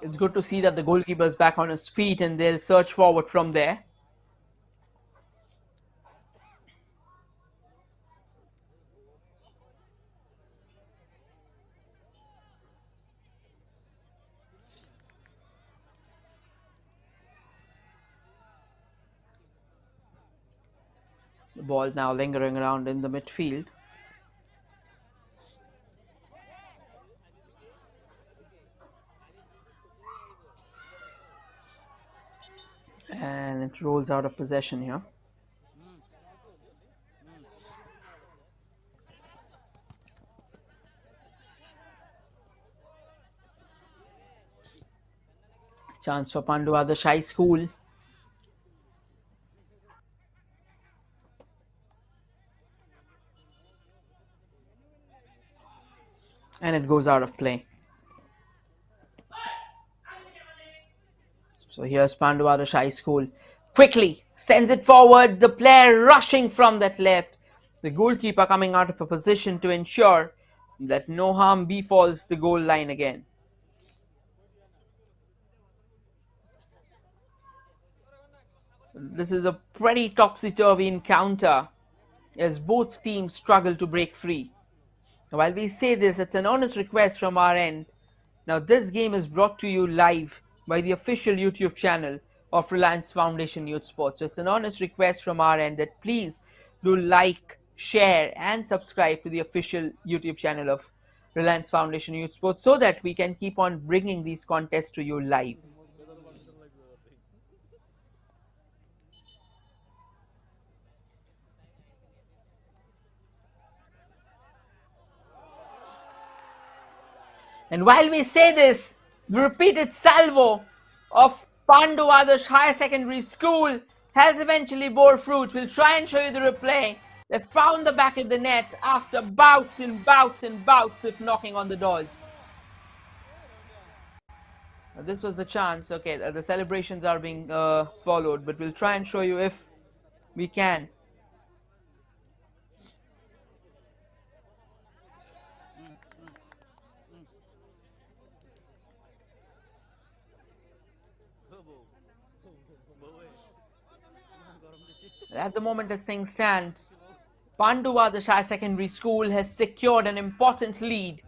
It's good to see that the goalkeeper is back on his feet and they'll search forward from there. The ball now lingering around in the midfield. And it rolls out of possession here. Chance for Pandu Adarsha High School. And it goes out of play. So here's Pandu Adarsha High School. Quickly sends it forward. The player rushing from that left. The goalkeeper coming out of a position to ensure that no harm befalls the goal line again. This is a pretty topsy-turvy encounter as both teams struggle to break free. While we say this, it's an honest request from our end. Now this game is brought to you live by the official YouTube channel of Reliance Foundation Youth Sports. So it's an honest request from our end that please do like, share and subscribe to the official YouTube channel of Reliance Foundation Youth Sports so that we can keep on bringing these contests to you live. And while we say this, the repeated salvo of Pandu Adarsha Higher Secondary School has eventually bore fruit. We'll try and show you the replay. They found the back of the net after bouts and bouts and bouts of knocking on the doors. Now this was the chance. Okay, the celebrations are being followed, but we'll try and show you if we can. At the moment as things stand, Pandu Adarsha Secondary School has secured an important lead.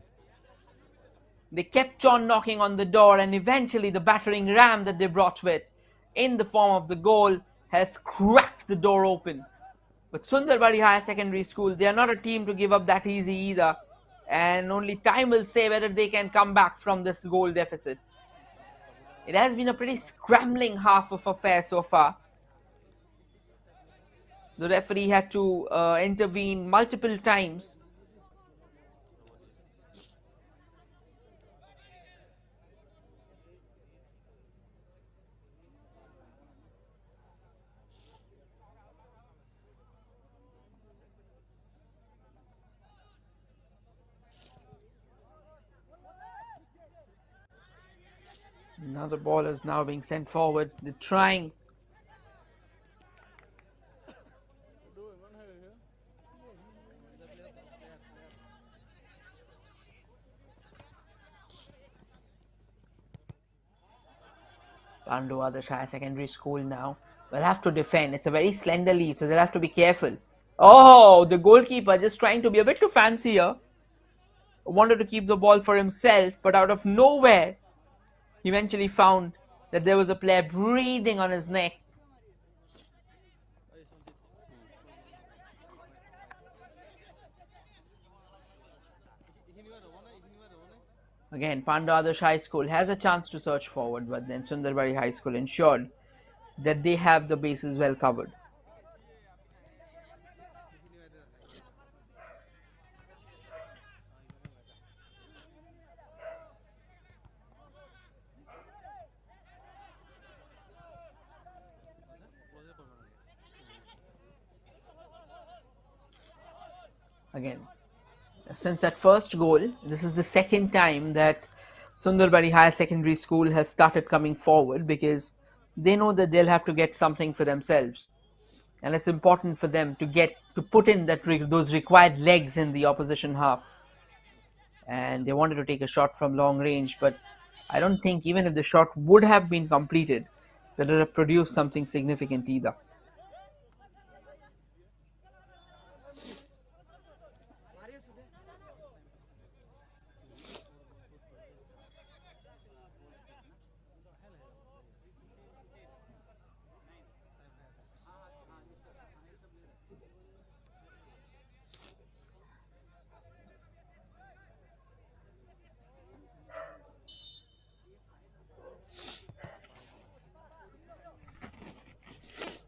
They kept on knocking on the door and eventually the battering ram that they brought with in the form of the goal has cracked the door open. But Sundarbari Higher Secondary School, they are not a team to give up that easy either. And only time will say whether they can come back from this goal deficit. It has been a pretty scrambling half of affair so far. The referee had to intervene multiple times. Now the ball is now being sent forward. They're trying. Pandu Adarsha High Secondary School now will have to defend. It's a very slender lead, so they'll have to be careful. Oh, the goalkeeper just trying to be a bit too fancy here. Wanted to keep the ball for himself, but out of nowhere, he eventually found that there was a player breathing on his neck. Again, Pandu Adarsha High School has a chance to search forward, but then Sundarbari High School ensured that they have the bases well covered. Again, since that first goal, this is the second time that Sundarbari Higher Secondary School has started coming forward, because they know that they'll have to get something for themselves, and it's important for them to put in those required legs in the opposition half. And they wanted to take a shot from long range, but I don't think even if the shot would have been completed, that it would have produced something significant either.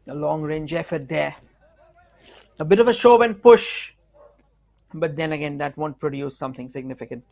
A long range effort there. A bit of a shove and push, but then again, that won't produce something significant.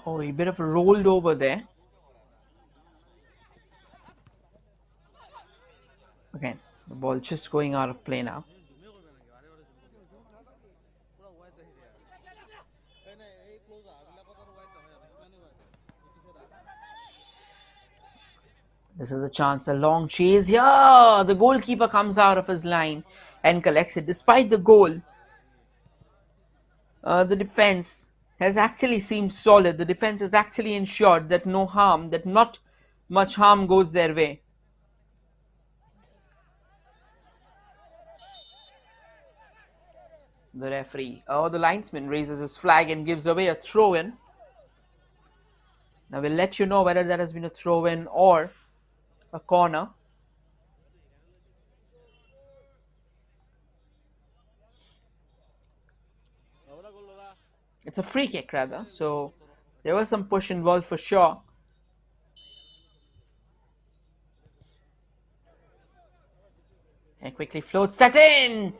Oh, a bit of a rolled over there. Again, the ball just going out of play now. This is a chance, a long chase here. The goalkeeper comes out of his line and collects it. Despite the goal, the defense has actually seemed solid. The defense has actually ensured that no harm, that not much harm goes their way. The referee, the linesman raises his flag and gives away a throw-in. Now we'll let you know whether that has been a throw-in or a corner. It's a free kick rather, so there was some push involved for sure. And quickly floats that in.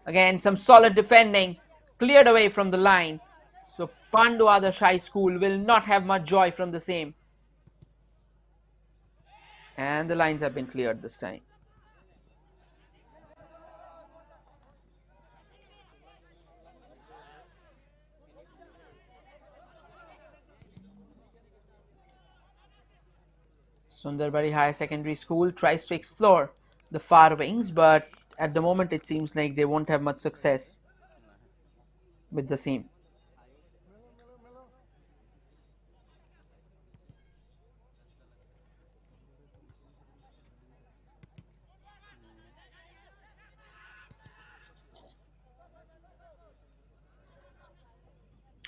Again, some solid defending, cleared away from the line. So Pandu Adarsha High School will not have much joy from the same. And the lines have been cleared this time. Sundarbari Higher Secondary School tries to explore the far wings, but at the moment it seems like they won't have much success with the same.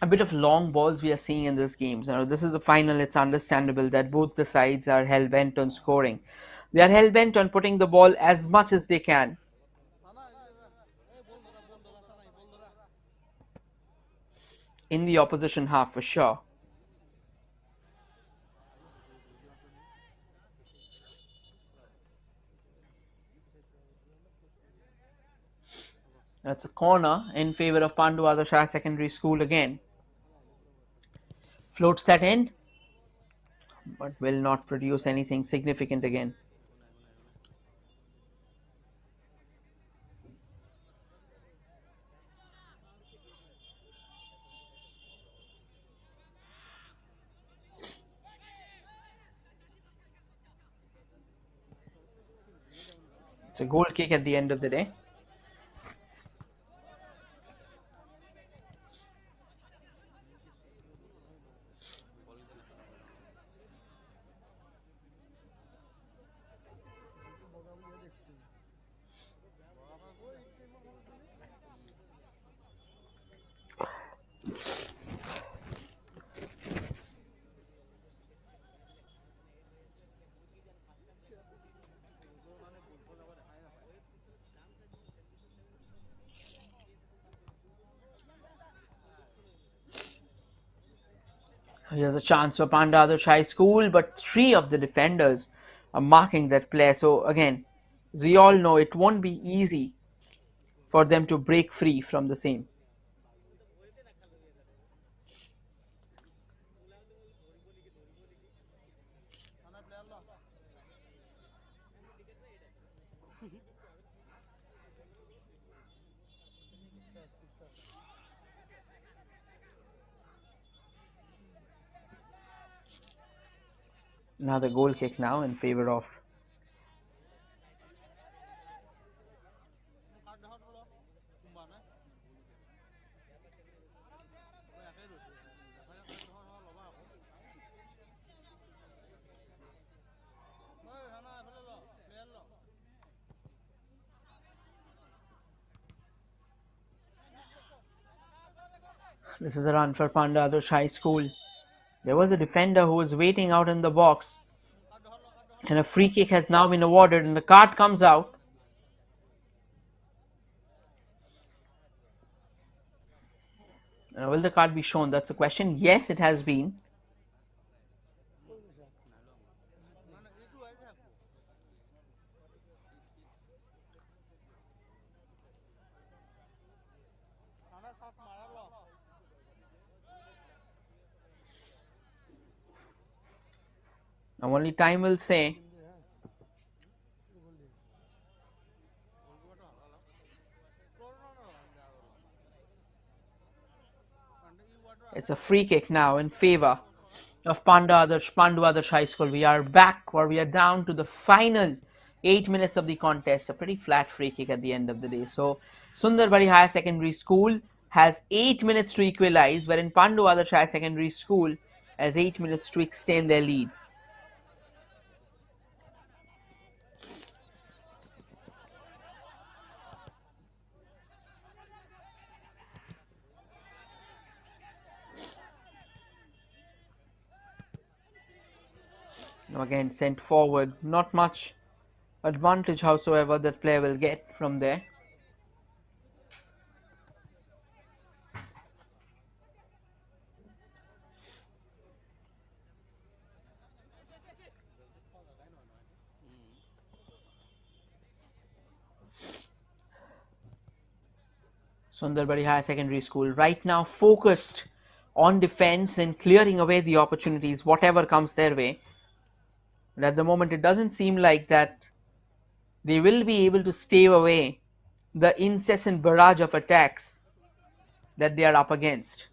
A bit of long balls we are seeing in this game. So this is the final. It's understandable that both the sides are hell-bent on scoring. They are hell-bent on putting the ball as much as they can in the opposition half for sure. That's a corner in favor of Pandu Adarsha Secondary School again. Floats that in, but will not produce anything significant again. It's a goal kick at the end of the day. Here's a chance for Pandu Adarsha High School, but three of the defenders are marking that player. So again, as we all know, it won't be easy for them to break free from the same. Another goal kick now in favor of this is a run for Pandu Adarsha High School. There was a defender who was waiting out in the box, and a free kick has now been awarded, and the card comes out. Will the card be shown? That's a question. Yes, it has been. Now only time will say. It's a free kick now in favor of Pandu Adarsha High School. We are back, or we are down to the final 8 minutes of the contest. A pretty flat free kick at the end of the day. So Sundarbari Higher Secondary School has 8 minutes to equalize, wherein Pandu Adarsha Higher Secondary School has 8 minutes to extend their lead. Now again sent forward. Not much advantage, howsoever, that player will get from there. Sundarbari Higher Secondary School right now focused on defense and clearing away the opportunities, whatever comes their way. But at the moment, it doesn't seem like that they will be able to stave away the incessant barrage of attacks that they are up against.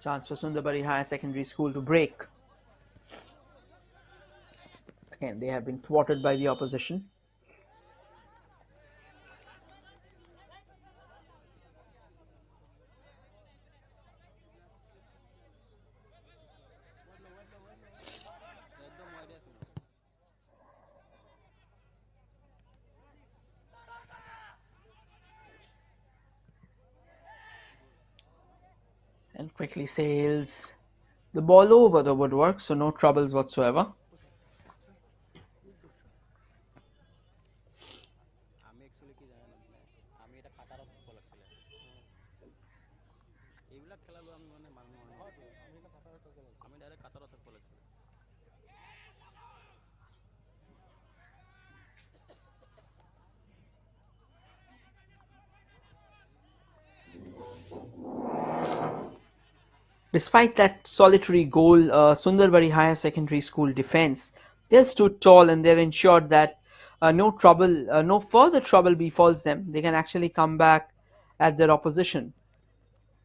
Chance for Sundarbari Higher Secondary School to break. Again, they have been thwarted by the opposition. And quickly sails the ball over the woodwork, so no troubles whatsoever. Despite that solitary goal, Sundarbari Higher Secondary School defense, they've stood tall and they've ensured that no further trouble befalls them. They can actually come back at their opposition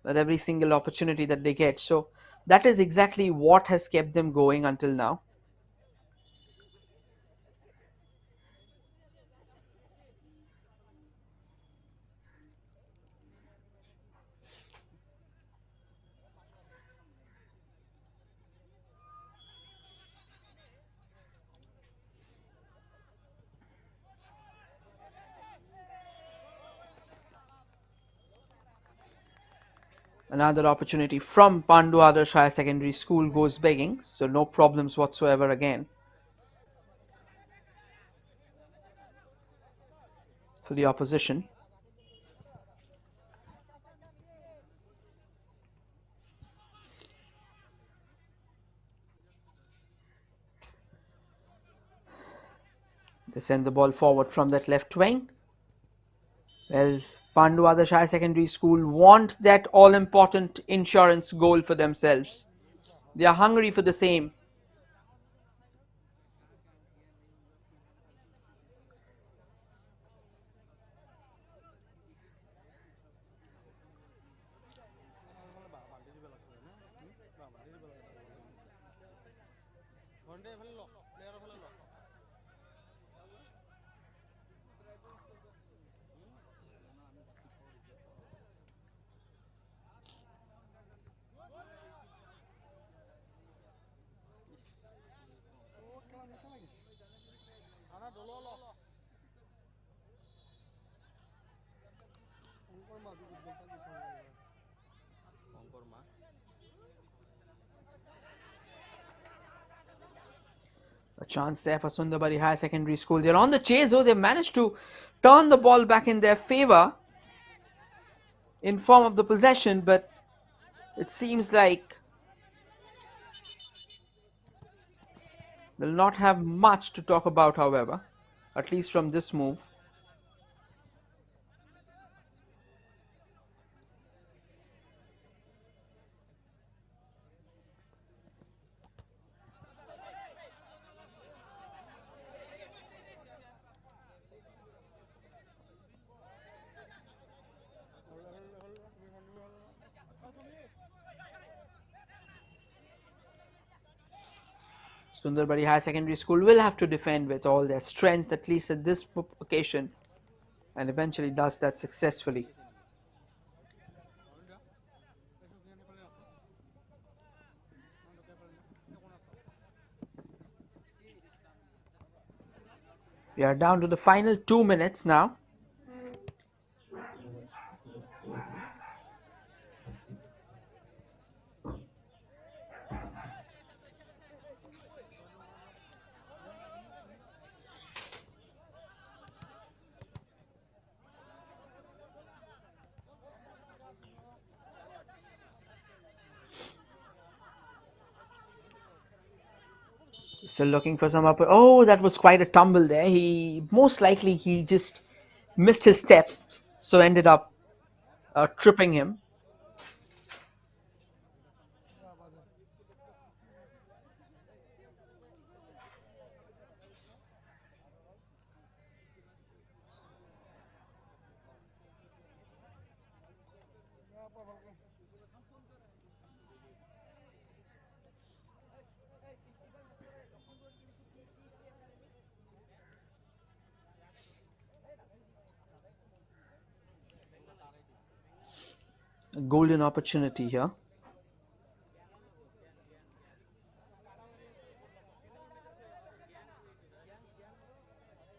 with every single opportunity that they get. So that is exactly what has kept them going until now. Another opportunity from Pandu Adarsha Higher Secondary School goes begging, so no problems whatsoever again for the opposition. They send the ball forward from that left wing. Well, Pandu Adarsha Higher Secondary School want that all-important insurance goal for themselves. They are hungry for the same. A chance there for Sundarbari Higher Secondary School. They're on the chase, though. They managed to turn the ball back in their favor in form of the possession, but it seems like they'll not have much to talk about, however, at least from this move. Sundarbari High Secondary School will have to defend with all their strength, at least at this occasion, and eventually does that successfully. We are down to the final 2 minutes now. Still looking for some upper. Oh, that was quite a tumble there. He just missed his step, so ended up tripping him. A golden opportunity here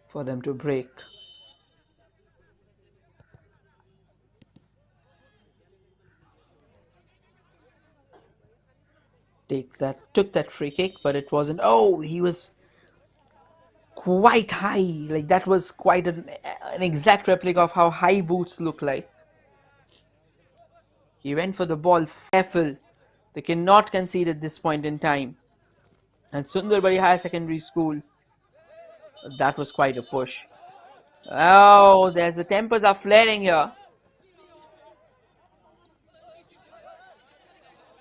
for them to break. Took that free kick, but it wasn't. Oh, he was quite high. Like that was quite an exact replica of how high boots look like. He went for the ball, careful. They cannot concede at this point in time. And Sundarbari Higher Secondary School, that was quite a push. Oh, the tempers are flaring here.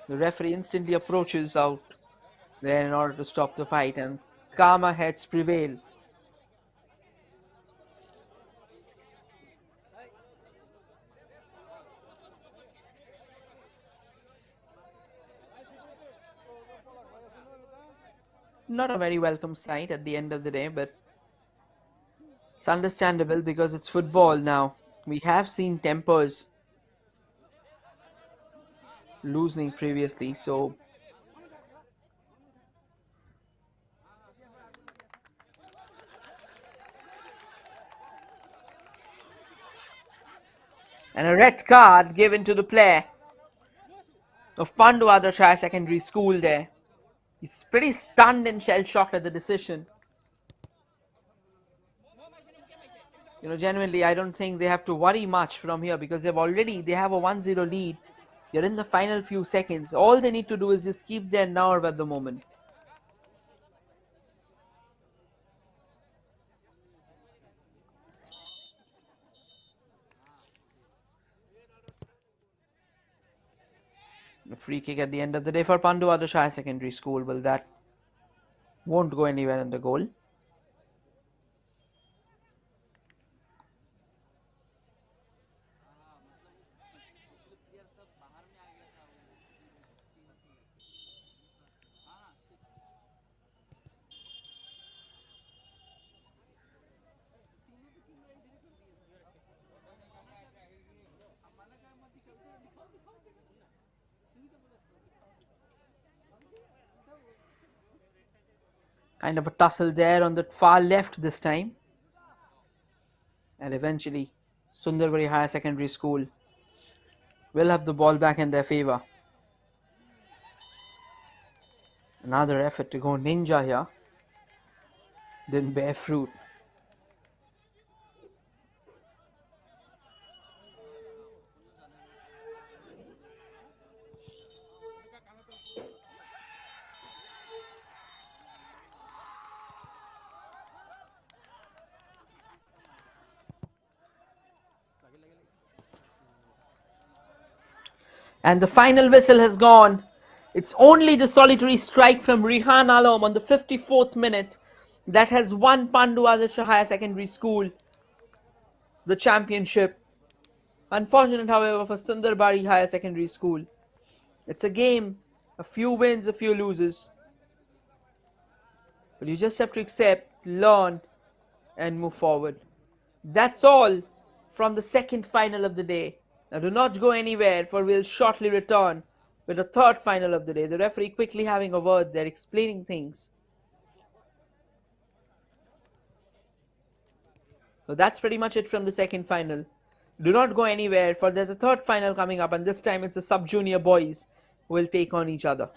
The referee instantly approaches out there in order to stop the fight, and calmer heads prevail. Not a very welcome sight at the end of the day, but it's understandable because it's football now. We have seen tempers loosening previously, so and a red card given to the player of Pandu Adarsha Secondary School there. He's pretty stunned and shell-shocked at the decision. Genuinely, I don't think they have to worry much from here because they have a 1-0 lead. They're in the final few seconds. All they need to do is just keep their nerve at the moment. A free kick at the end of the day for Pandu Adarsha Secondary School. Well, that won't go anywhere in the goal. Kind of a tussle there on the far left this time. And eventually, Sundarbari Higher Secondary School will have the ball back in their favour. Another effort to go ninja here. Didn't bear fruit. And the final whistle has gone. It's only the solitary strike from Rihan Alam on the 54th minute that has won Pandu Adarsha Higher Secondary School the championship. Unfortunate, however, for Sundarbari Higher Secondary School. It's a game, a few wins, a few loses. But you just have to accept, learn, and move forward. That's all from the second final of the day. Now do not go anywhere, for we'll shortly return with the third final of the day. The referee quickly having a word there, explaining things. So that's pretty much it from the second final. Do not go anywhere, for there's a third final coming up, and this time it's the sub-junior boys who will take on each other.